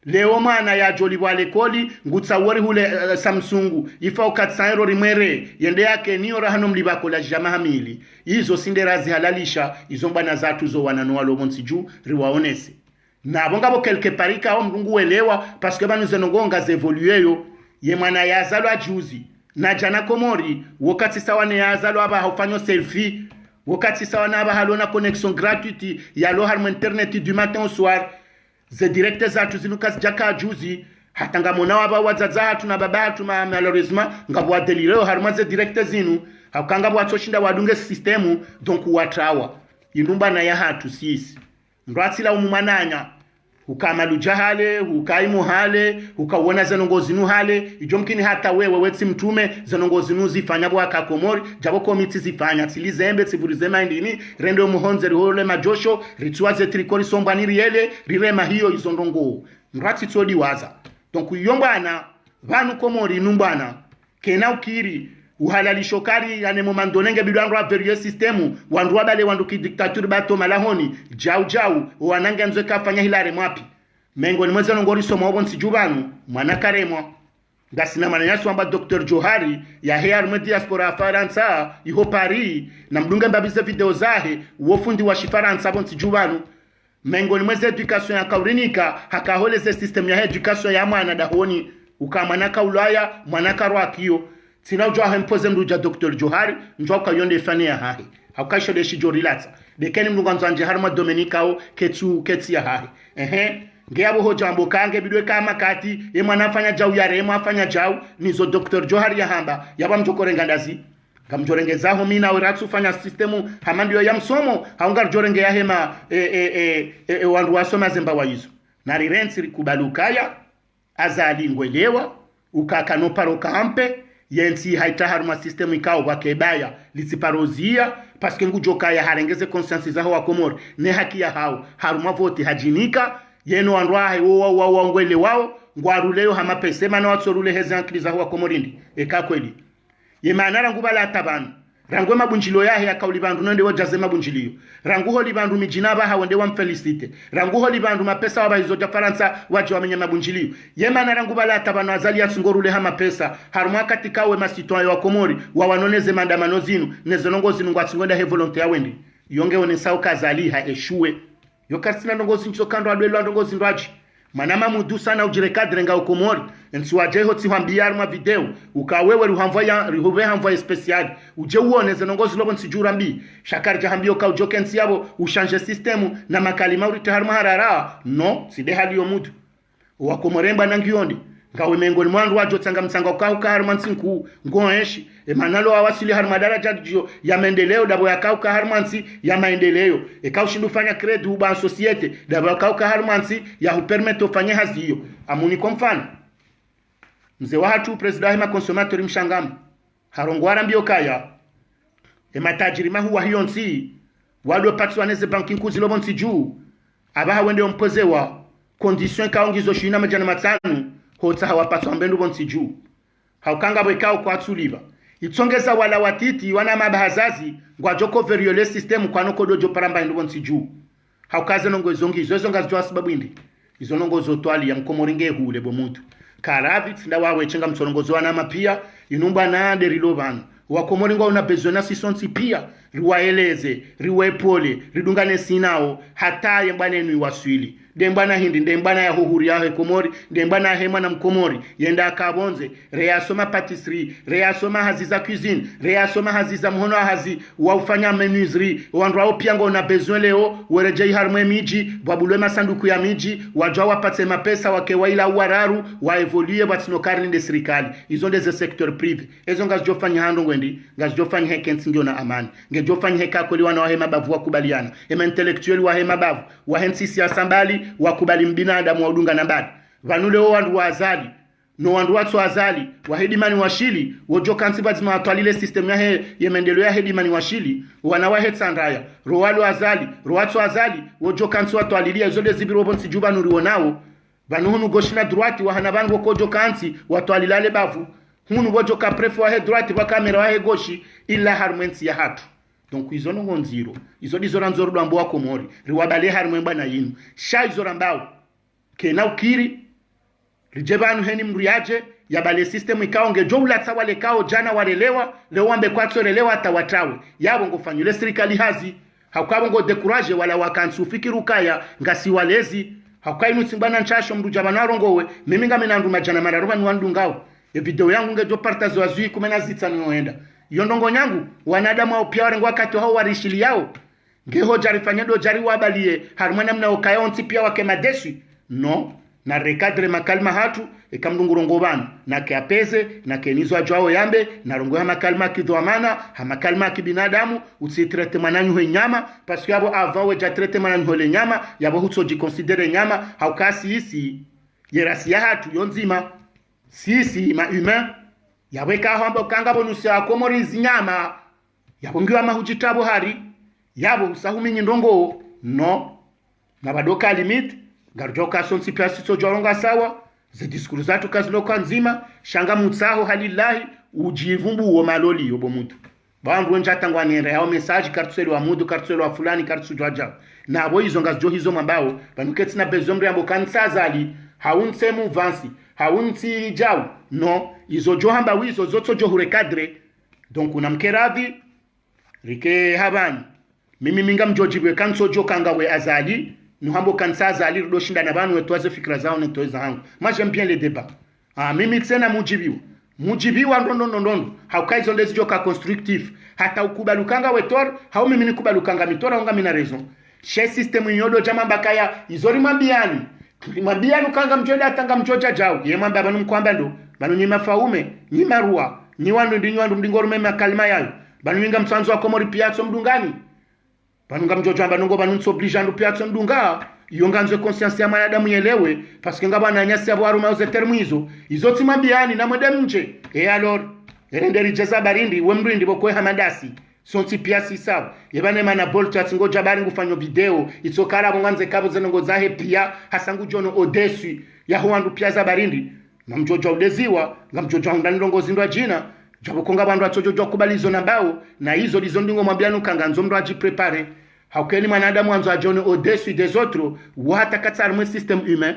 leo mana ya joli wale koli ngutsawori hule Samsungu ifa ukatsairo rimwere yende yake niyo rahano mlibako la jamahamili hizo sinde razi halalisha izo mbana zatu zo wananua lobonzi juu riwaonese na bongabo kelke parika au mrungu welewa paske banu zenongonga zevolueyo ye mwana ya zalo ajuzi na jana komori wakati sawa ne ya zalo aba haufanyo selfie wakati sawa na aba halona connexion gratuite ya lo harmo internet du matin au soir ze directe za tuzinukas jaka ajuzi hatanga mona aba wazaza hatu na baba hatu malheureusement ngabwa delireo harmo ze directe zinu hakanga bwa toshinda wadunge systemu donc watrawa indumba na ya hatu sisi ndwatsila umumananya ukamalu jahale ukaimu hale ukawona zenongozi nu hale ijomkini hata wewe wetsi mtume zenongozi nu zifanya bwa kakomori jabo komiti zifanya tilizembe tsivurizema ndini rendo muhonze rihole majosho ritwaze trikori sombani riele rirema hiyo izondongo ndwatsi tsodi waza donc yombana vanu komori numbana kena ukiri uhalalisho kari yane momandonenge bidwangu averie systemu wandu wabale wandu ki dictature bato malahoni jau wanange nzwe kafanya hilare mwapi mengo ni mweze nongori somo obonsi jubanu mwana karemwa ngasina mananyasu amba Dr. Johari ya Hair Media Diaspora Faransa iho Paris na mdunga mbabize video zahe uofundi wa shifaransa bonsi jubanu mengo ni mweze education ya kaurinika hakaholeze system ya education ya mwana dahoni ukamanaka ulaya mwanaka rwakio sina ujwa hempoze mruja Dr. Johari njwa kwa yonde fani ya hahi haukasho deshi jorilata dekeni mnunga nzanje harma Dominicao ketsi ya hahi ngeabo ho jambo kange bidwe kama kati ye mwanafanya jau ya remo afanya jau nizo Dr. Johari ya hamba yaba mjokore ngandazi ngamjorengezaho mina uratsu fanya systemu hamandio ya msomo haungar jorenge ya hema wandu wasoma zemba waizo na rirensi rikubalukaya azali ngwelewa ukakano paro kampe yensi haita haruma system ikao wakebaya lisiparozia paske ngujoka ya harengeze conscience zaho wa komori ne haki ya hao haruma voti hajinika yeno andwahe wo ngwele wao ngwaruleo hama pesema na watsorule hezankli zaho wa komorindi eka kweli yemanara ngubala tabanu rangwe mabunjilo yahe yakawli bandu nende wajaze mabunjilio ranguho libandu mijinaba hawende wa mfelicite ranguho libandu mapesa waba hizo ja Faransa waje wamenye mabunjilio yemana rangubala tabano azali yasungorule hama pesa harumwa katika we masitwa wa komori wa wanoneze mandamano zinu nezenongo zinu ngwatsingoda he volonté ya wendi yonge one sauka azali ha eshue yokarsina ndongozi ncho kando adwelo ndongozi ndwaji manama mudu sana ujire kadre nga ukomori nsuwaje ho tsihambia mwa video ukawewe ruhamvaya rihube hamvaya special uje uoneze nongozi lobo nsijura mbi shakari jahambio ka ujoke nsiyabo ushanje systemu na makalima urite harma harara no side hali yo mudu wakomoremba nangiondi ngawe mengoni mwandu wajo tsanga msanga ukauka harma nsinku ngoeshi emanalo awasili harma daraja dio ya maendeleo dabo yakauka harma nsi ya maendeleo ekaushindu fanya credit uba societe dabo yakauka harma nsi ya hupermeto fanya haziyo amuni kwa mfano mzee wa hatu president hima consumatori mshangamu harongwara mbio kaya matajiri mahuwa hiyo nsi walo patwa neze banki nkuzi lobo nsi juu abaha wende ompozewa condition kaongizo shina majana matanu hota hawapatwa mbendu bonsi juu haukanga bwekao kwa tuliva itsongeza wala watiti wana mabahazazi ngwa joko veriole system kwa noko dojo paramba ndu bonsi juu haukaze nongo zongi izo ngazijwa sababu indi izo nongo zotwali ya mkomoringe hule bo muntu karabi tsinda wawe chenga msorongozo wana mapia inumba na ande rilovana wakomoringo una bezona sisonsi pia riwaeleze riwepole ridungane sinao hata yembane ni waswili dembana hindi dembana ya huhuri yahe komori dembana hema na mkomori yenda akabonze reasoma patisserie reasoma hazi za cuisine reasoma hazi za mhono hazi waufanya menuiserie wandwao piango na besoin leo werejei harmwe miji wabulwe masanduku ya miji wajwa wapate mapesa wakewaila uwararu waevolue watinokarni de serikali izo ndeze sector privé ezo ngazijofanya hando ngwendi ngazijofanya hekensi ngio na amani ngejofanya hekakoli wana wahema bavu wakubaliana ema intellectuel wahema bavu wahensi siasa mbali wakubali mbinadamu wa udunga nambari vanule o wandu wazali no wandu watu wazali wahedimani washili wojo kansiba zima watwalile system yahe yemendelo ya hedimani washili wanawahe tsandaya rowalu wazali rowatu wazali wojo kansi watwalilia zode zibiro bonsi juba nurionao vanuhunu goshina droiti wahana vangu wakojo kansi watwalilale bavu hunu wojo kaprefu wahe droiti wakamera wahe goshi illa harmensi ya hatu donc izo no ngonziro izo dizora nzoro dwambo wako mori riwabale harimwe bana yinu sha izora mbao kena ukiri rijebanu heni mriaje yabale system ikaonge joula tsawale kao jana warelewa leo wambe kwatso relewa atawatawe yabo ngofanyule serikali hazi hakabo ngo decourage wala wakansu fikirukaya ngasi walezi hakainu simbana nchasho mruja banarongowe mimi ngamena nduma jana mararuba ni wandungao e video yangu ngejo partazo azui kumena zitsa noenda yondongo nyangu wanadamu au pia warengo wakati hao warishili yao ngeho jarifanya do jari wabalie harumana mna okayonti pia wake madeshi no na recadre makalma hatu ikamdungurongo bana na kiapeze na kenizo ajwao yambe na rongo ya makalma kidwamana ha makalma kibinadamu usitrete mananyu he nyama parce yabo avant we ja trete mananyu le nyama yabo hutso jiconsidere nyama haukasi isi yerasi ya hatu yonzima sisi ma humain yaweka hambo kanga bonusi akomori zinyama yabongiwa mahujitabo hari yabo usahumi ndongo no na badoka limit garjoka sonsi piasi so joronga sawa ze diskuru zatu kaziloka nzima shanga mutsaho halillahi ujivumbu wo maloli yobo muntu bangu njatangwa nere yao message kartuselo wa mudu kartuselo wa fulani kartusu jwaja na abo izo ngazjo hizo mambao banuketi na bezombre ambo kansa zali haunse mu vansi haunti jao no izo johamba wizo zoto johure kadre donc unamkeradhi rike habani mimi minga mjojibwe kanso jokanga we azali nuhambo kansa azali rudo shinda na banu wetwaze fikra zao ne toeza hangu moi j'aime bien les débats mimi tsena mujibiwa ndondo haukaizo ndezi joka constructif hata ukubalukanga wetor hau mimi nikubalukanga mitora unga mina raison she system nyodo jamamba kaya izori mabiani mabiani kanga mjoda atanga mjoja jao yemamba banu mkwamba ndo banu nyima faume nyima ruwa nyiwandu ndinyandu mdingorume makalima yayo banu nyinga msanzo wa komori piatso mdungani banu ngamjoja banu banu nsoblijando piatso mdunga yonganze conscience ya mwanadamu yelewe parce que ngaba nanyasi abo aruma uze termizo izoti mabiani na mwede mje alors erenderi jeza barindi wemrindi bokwe hamadasi sonti piasi sawa yebane mana bolto atingoja bari ngufanyo video itokara bonganze kabo zenongo zahe pia hasangu jono odesu ya huandu piaza barindi na mjojo udeziwa ngamjojo ndandongo zindwa jina jabo konga bandu atojojo kubalizo na bao na hizo ndingo mwambianu kanga nzomdo aji prepare haukeni mwanadamu anzo ajone au-dessus des autres wata katsarmwe system humain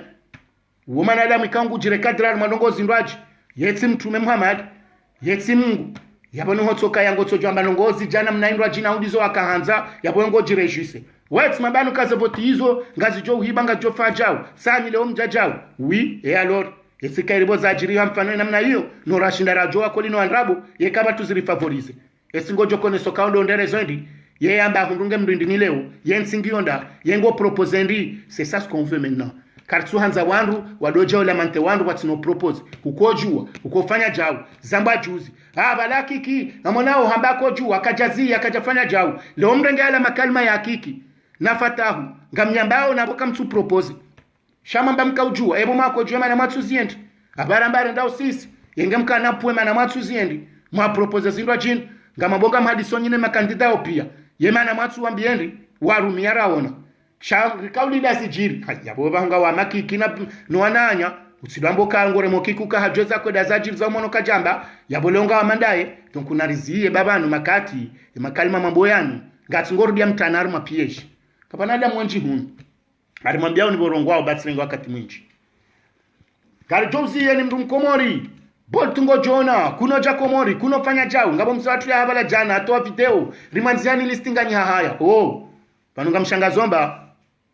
wo mwanadamu ikangu jire kadrar mwanongo zindwaji yetsi mtume Muhammad yetsi Mungu yabone hotsoka yango tsojamba nongozi jana mnaindwa jina udizo akahanza yabongo jire jise wetsi mabanu kaze voti hizo ngazi jo uhibanga jo fajao sani leo mjajao oui et alors yetsi kairibo za ajiri mfano namna hiyo no rashinda rajo wako lino andrabu yekaba tuziri favorize yetsi ngojo kone soka ndo ndere zondi ye amba hundunge mrindini leo yensingionda yengo proposendi c'est ça ce qu'on veut maintenant car tu hanza wandu wadoje ola mante wandu watino propose ukojua ukofanya jao zamba juzi balakiki namonao hambako jua akajazi akajafanya jao leo mrenge ala makalma ya hakiki nafatahu ngamnyambao naboka mtu propose shamamba mkaujua ebo mako jua mana matsu ziendi abarambare ndao sisi yengemka napwe mana matsu ziendi mwa propose zindwa jini ngama bonga mhadisonyi ne makandida opia yemana matsu wambiendi warumia raona kauli da sijiri yabo banga wa makiki na noananya utsidambo kangore mokikuka hajoza kweda zajiri za mono kajamba yabolonga wa mandaye tonkunarizie babanu makati makalima mambo yanu ngati ngorudia mtanari mapieshi kapanada mwenji hunu alimwambia uniborongo wao batsirengo wakati mwinji kari jouzi yeni mdu mkomori boltungo jona kuno ja komori kuno fanya jau ngabo msawatu ya habala jana atoa video rimanziani listingani hahaya panunga mshangazomba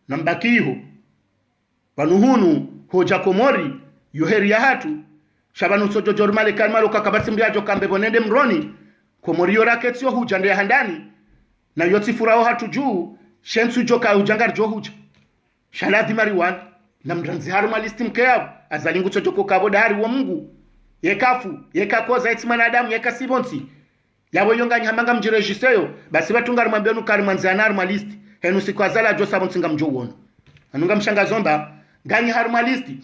na mbakiho panuhunu hoja komori yoheri ya hatu shabanu sojo jormale kalmalo kakabati mbiajo kambe bonende mroni komori yoraketi yo huja nde handani na yoti furao hatu juu shensu joka hujangar jo huja shaladi mariwan na mranzi haruma listi mkeabu azalingu chojoko kabo dari wa mungu yekafu yekakoza eti manadamu yekasibonsi yabo yonga nyamanga mjirejiseyo basi batunga rumambia nukari manziana haruma listi henu siku azala jo sabonsinga mjo uono anunga mshangazomba ganyi haruma listi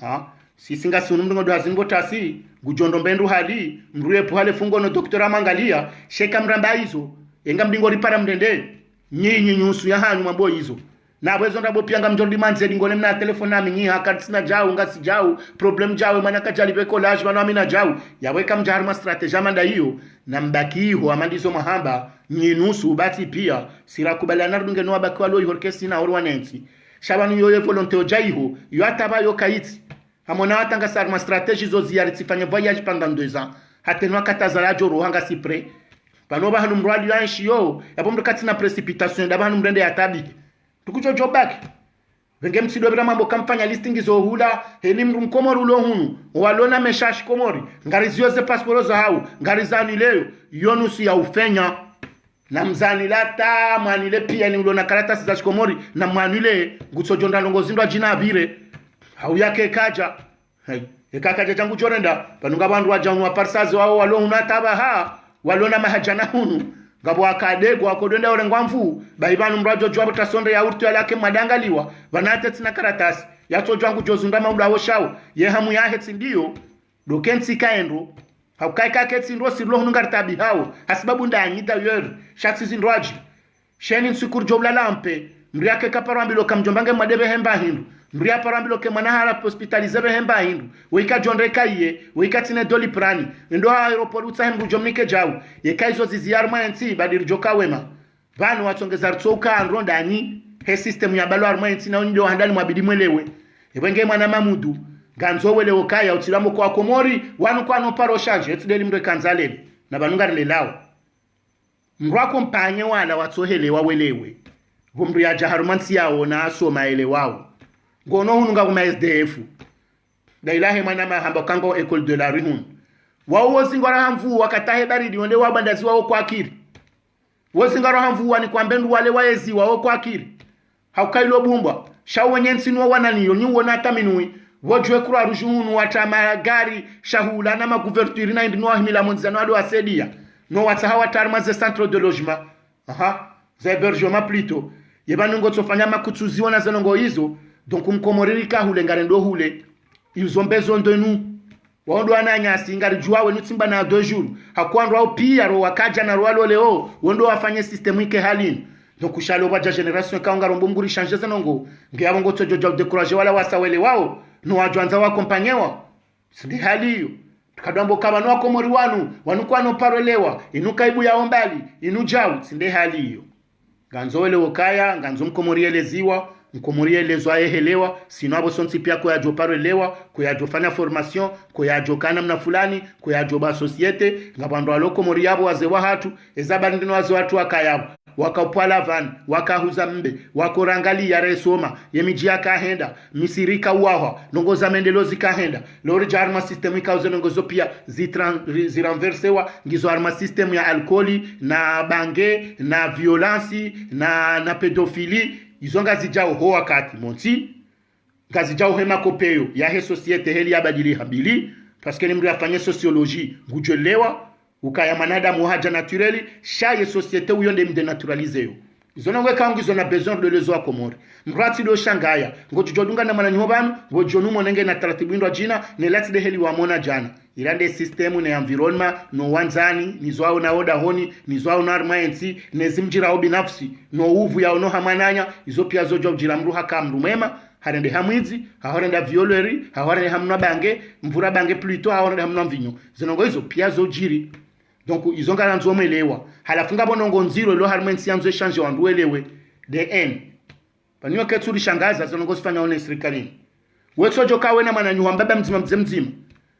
sisinga sunu mdungo do azingo tasi gujondo mbendu hali mruye puhale fungo no doktora mangalia sheka mramba hizo yenga mdingo ripara mdende nyinyi nyusu ya hanyu mambo hizo na bwezo ndabo pianga mjordi manze dingole mna telefone nami nyi hakatsina jau ngasi jau problem jau manaka jalibe collage bana mina jau yaweka mjarma strategy amanda hiyo na mbakiho amandizo mahamba nyi nusu bati pia sira kubalana runge no abakwa lo yorkesi na orwanensi shabanu yoye volonté jaiho yo ataba yo kaiti amona watanga sarma strategy zo ziariti fanya voyage pendant 2 ans hatenwa katazala joro hanga sipre panoba hanu mrwali yanshi yo yabomdo katina precipitation daba hanu mrende yatabi tukucho jobaki venge msido bila mambo kampanya listing zo hula heli mru mkomori ulo hunu walona meshashi komori ngari zioze passport za hau ngari zani leo yonusu ya ufenya na mzani lata manile pia ni ulo na karatasi za shikomori na manile ngutsojonda ndongozindwa jina abire hau yake kaja ekakaja changu chorenda panunga bandu wajanwa parsazi wao walo unataba walona mahajana hunu ngabo akadego akodenda orengwa mfu baibanu mrajo jwa tasonde ya urtu yake madangaliwa vanate tina karatasi yato jwangu jozunda mauda woshao ye hamu ya hetsi ndio dokensi kaendo haukai kaketsi ndo sirlo hunungartabi hao hasibabu ndanyita yer shaksi zindwaji sheni nsikur jobla lampe mriake kaparambilo kamjombange madebe hemba hindu mria parambilo ke manahara hospitalize hemba hindu wika jonre kaiye wika tine doli prani ndo aeroport utsahem jomnike jau ye kaizo ziziarma enti badir joka wema banu watongeza rtsoka andronda ani he system ya balo arma enti na ndo handali mwabidi mwelewe ebenge mwana mamudu ganzo wele okaya utilamo kwa komori wanu kwa no paro charge etideli mre kanzalele na banungari lelao mrwako mpanye wala watsohelewa welewe gumri ya jaharumansi yao na asoma elewao ngono hununga kuma SDF da ilahe manama hamba kango école de la rue hun wao singora hamvu wakatahe baridi onde wabandazi wao kwa akiri wao singora hamvu wani kwa mbendu wale waezi wao kwa akiri haukailo bumba shawo nyensi no wananiyo ni wona taminui wojwe kura rouge hun watama gari shahula na magouverture na ndino ahimila monzano ado asedia no watahawa tarma ze centre de logement za hébergement plutôt yebanungo tsofanya makutuziwa na zanongo hizo donc mkomoriri ka hule ngarendo hule ils ont besoin de nous wondo ananya singari juawe nutsimba na 2 jours hakwandwa au pia ro wakaja na rwalo leo wondo wafanye system ike halini donc ushalo baja generation ka ngarombo mguri changer zanongo ngiyabo ngoto jojo décourager wala wasawele wao no wajwanza wa kompanyewa sindi hali hiyo tukadambo kama no komori wanuko no parolewa inuka ibu ya ombali inujau sindi hali hiyo ganzowele okaya ganzo mkomori eleziwa mkomori elezwa ehelewa sino abo sonti pia ko yajo parelewa ko yajo fanya formation ko yajo kana mna fulani ko yajo ba societe ngabando aloko mori yabo wazewa hatu ezaba ndino wazo watu akayabo wakapwala van wakahuza mbe wakorangali ya resoma yemiji akahenda misirika uwaha nongoza mendelozi kahenda lori jarma system ikauze nongozo pia ziranversewa ngizo arma system ya alkoli na bange na violence na pedofili izonga zijao ho wakati monti ngazijao hema kopeo ya he societe heli abadili habili parce que nimri afanye sociologie ngujelewa ukaya manada muhaja natureli shaye societe uyonde mde naturalize yo izonongwe kangu zona besoin de lezo akomori mrati do shangaya ngojodunga na mananyo banu ngojonumo nenge na taratibu ndo jina ne lati de heli wa mona jana irande system ne environment no wanzani nizwao na oda honi nizwao na armaensi ne zimjira binafsi no uvu ya ono hamananya izo pia zo job jira mruha kamru mema harende hamwizi hahorenda violeri hahorende hamna bange mvura bange plutôt hahorende hamna mvinyo zinongo izo pia zo jiri donc izonga lanzo mwelewa halafunga bonongo nziro lo harmensi yanzo exchange wandu elewe de n panyo ketsuri shangaza zinongo sifanya one serikalini weso joka wena mananyu mbaba mzima mzima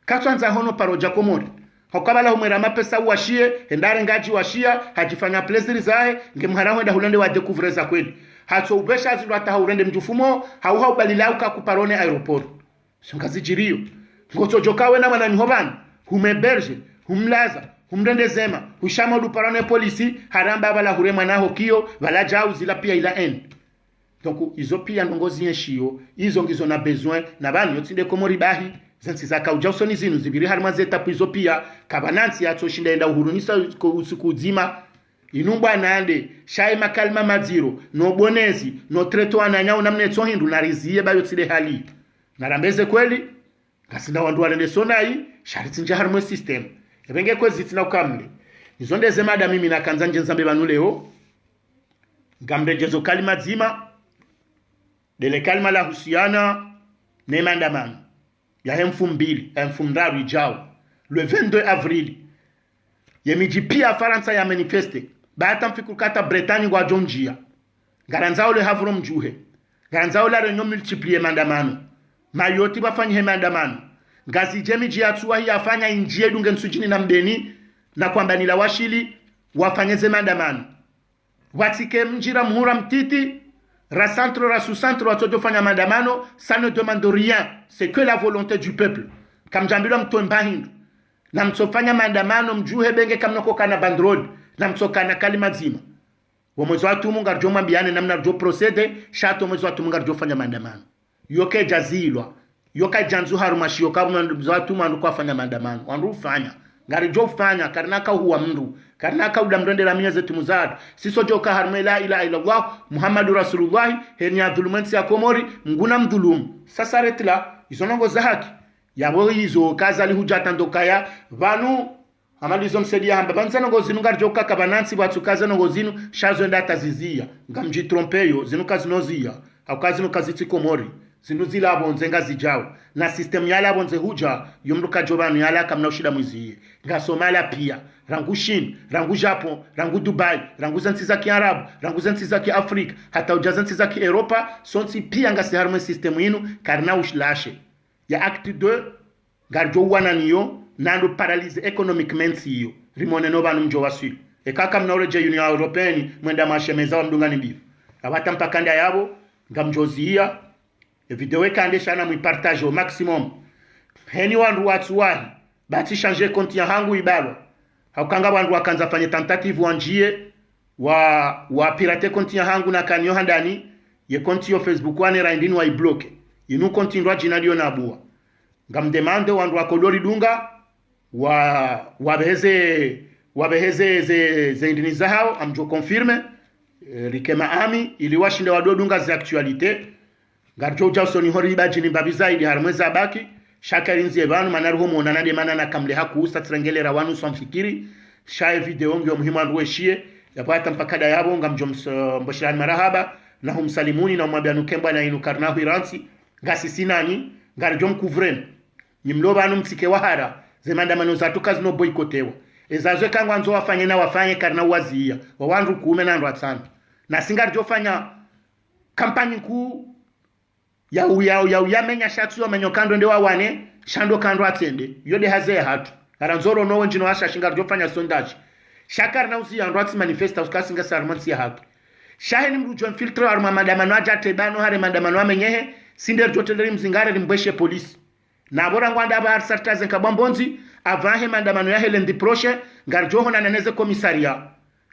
katwanza hono paroja komori hokabala humera mapesa washie endare ngaji washia hajifanya pleasure zae ngemhara wenda hulende wa découvrir za kweli hato ubesha zilwa ta urende mjufumo hauha ubalila kuparone aeroport shangazi jirio ngoto joka wena mananyu hobana humeberge humlaza humrende zema hushama duparane polisi haramba bala hurema naho kio bala jau zila pia ila n donc izo pia ndongozi yeshio izo ngizo na besoin na bani yotsinde komori bahi zensi zaka ujausoni zinu zibiri harima zeta izo pia kabanansi yato shinda enda uhurunisa usiku uzima inumba nande shai makalma maziro no bonezi no treto ananyao namne tsohindu na riziye bayo tside hali narambeze kweli kasinda wandu walende sonai shariti nje harimo system ebenge kwezi tina ukamle nizondeze mada mimi na kanzanje nzambe banu leo ngamrejezo kalima zima dele kalima la husiana ne mandamano ya hemfu mbili hemfu mdaru ijao le 22 avril yemiji pia Faransa ya manifeste baata mfiku kata Bretagne kwa jonjia garanzao le havro mjuhe garanzao la renyo multiplier mandamano mayoti bafanye mandamano ngazi jemiji ya tuwa hii afanya injie dunge nsujini na mbeni na kwamba nila washili wafanyeze mandamano watike mjira muhura mtiti rasantro rasusantro watoto fanya mandamano ça ne demande rien c'est que la volonté du peuple kamjambilo mtomba hindu na mtofanya mandamano mjuhe benge kamnoko kana bandrol na mtokana kalima zima wamwezo watu munga rjo mambiane namna rjo procede shato mwezo watu munga rjo fanya mandamano yoke jazilwa yoka janzu harumashi yoka watu mandu kwa fanya mandamano wandu fanya ngari jo fanya karnaka huwa mndu karnaka udamrende la mieze tumuzad siso joka harme la ila Allah Muhammadu Rasulullah henya dhulumansi ya komori mguna mdhulumu sasa retla isonongo za haki yabo hizo kaza li hujata ndokaya vanu amalizo msedia hamba banzana ngo zinu ngar joka kabanansi batu kaza ngo zinu shazo ndata zizia ngamji trompeyo zinu kazi nozia au kazi no kazi komori zinu zila bonze ngazi jao na system yala bonze huja yumruka jobanu yala kamna ushida mwiziye nga Somalia pia rangu Shin rangu Japan rangu Dubai rangu zansi za Kiarabu rangu zansi za Kiafrika hata ujazansi za Kieuropa sonsi pia nga siharme system yinu karna ushlashe ya act 2 garjo wana niyo nando paralyze economically siyo rimone no banu mjo wasu ekaka mnaoreje Union Europeenne mwenda mashemeza wa mdungani bivu abata mpakanda yabo ngamjozia video kande shana mu partage au maximum heni wandu watu wahi bati changer compte ya hangu ibalo hakanga wandu wakanza fanye tentative wanjie wa pirate compte ya hangu na kanyo handani ye compte yo Facebook wane raindini wa ibloke inu compte ndwa jina dio na bua ngamdemande wandu wakodori dunga wabeheze ze indini zahao amjo confirme rikema ami ili washinde wadodunga za actualité garjo jausoni hori bajini babizaidi harmweza baki shakarinzi ebanu manaruho monana de manana kamle hakuusta trengele wanu somfikiri shae video ngyo muhimu andueshie yapata mpakada yabo ngamjo mboshirani marahaba na humsalimuni na umwambia nukemba na inu karnahu iransi ngasi sinani garjo mkuvren nyimloba anu mtike wahara zemanda manu zatuka zino boykotewa ezazwe kangwa nzo wafanye na wafanye karna wazia wawandu kuume na ndo atsana na singarjo fanya kampani kuu ya menya shatsu menyo kando ndewa wane shando kando atende yode haze hatu karanzoro no njino asha shingarjo fanya sondage shakar na usi ando ati manifesta uskasinga sarmansi ya hatu shaheni mrujo filtro arma mandamano aja tebano hare mandamano amenyehe sinder joteleri mzingare limbweshe polisi na bora ngwanda ba sartazen kabambonzi avahe mandamano ya helendi proche ngarjo hona neneze komisaria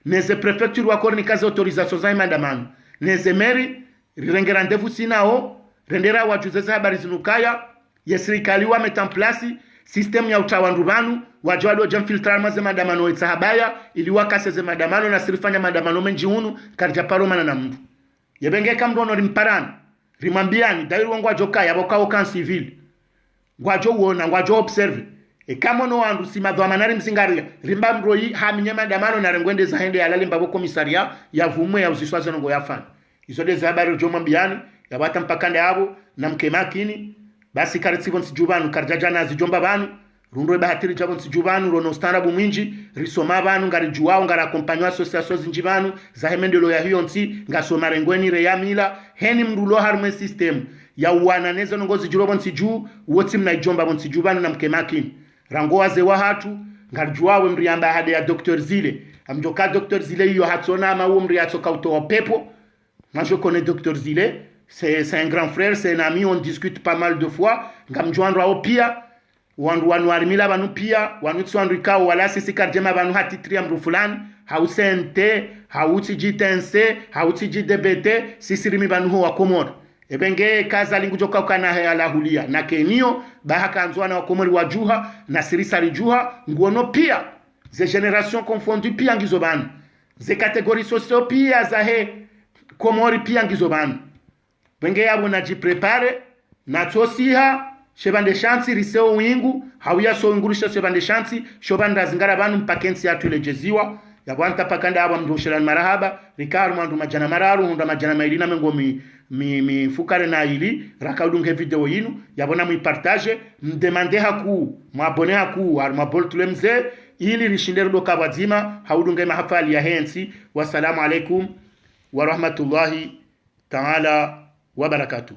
neze prefecture wa korni kazi autorisation za mandamano neze meri rirenge rendezvous sinao rendera wajuzeza habari zinukaya ya serikali wa metamplasi system ya utawandu banu wajwalo jamfiltrar maze madamano itahabaya ili wakaseze madamano na sirifanya madamano menji hunu karja paroma na mtu yebenge kamdono rimparana rimambiani dairu ngwajoka yabokao kan civil ngwajo wona ngwajo observe kama no wandu simadwa manari msingaria rimba mroi haminye madamano na rengwende za hende yalali mbabo komisaria ya vumwe ya uziswaze ngo yafana izo de zabari jo mambiani yabata mpakande abo na mkemakini basi karitsibo nsijubanu karjajana zijomba banu rundo bahatiri jabo nsijubanu rono standard mwinji risoma banu ngari juwao ngara accompagner association zinjibanu za hemendelo ya hiyo nsi ngasoma rengweni re yamila heni mrulo harme system ya uwananeza nongozi jurobo nsiju woti mnaijomba nsijubanu na mkemakini rango waze wa hatu ngari juwao mriamba hade ya Dr. Zile amjoka Dr. Zile hiyo hatona ama uo mri atoka utoa pepo. Moi je connais Dr. Zile, c'est un grand frère, c'est un ami, on discute pas mal de fois. Ngamjwandwa opia, wanu arimila banu pia, wanu tswandrika wala sisi karjema banu hatitri amru fulani, hausi NT, hausi JTNC, hausi JDBT, sisi rimi banu ho wa Komoro. Ebenge kaza lingu joka ukana ala hulia. Na kenio, bahaka anzwana wa Komori wa juha, na sirisa rijuha, nguono pia. Ze generation confondu pia ngizo banu. Ze kategori sosio pia za he, Komori pia ngizo banu. Benge yabo na jiprepare, na tosiha, shebande shansi riseo wingu, hawia so wingurisha shebande shansi, shobanda zingara banu mpakensi ya tulejeziwa, yabo anta pakanda yabo mdoshiran marahaba, rikaru mwandu majana mararu, hunda majana mailina mengo mi fukare na ili, rakaudunge video yinu, yabo na partage, mdemande haku, mwabone haku, mwabol tulemze, ili rishinderu doka wazima, haudunge mahafali ya hensi, wassalamu alaikum, wa rahmatullahi ta'ala wa barakatuh.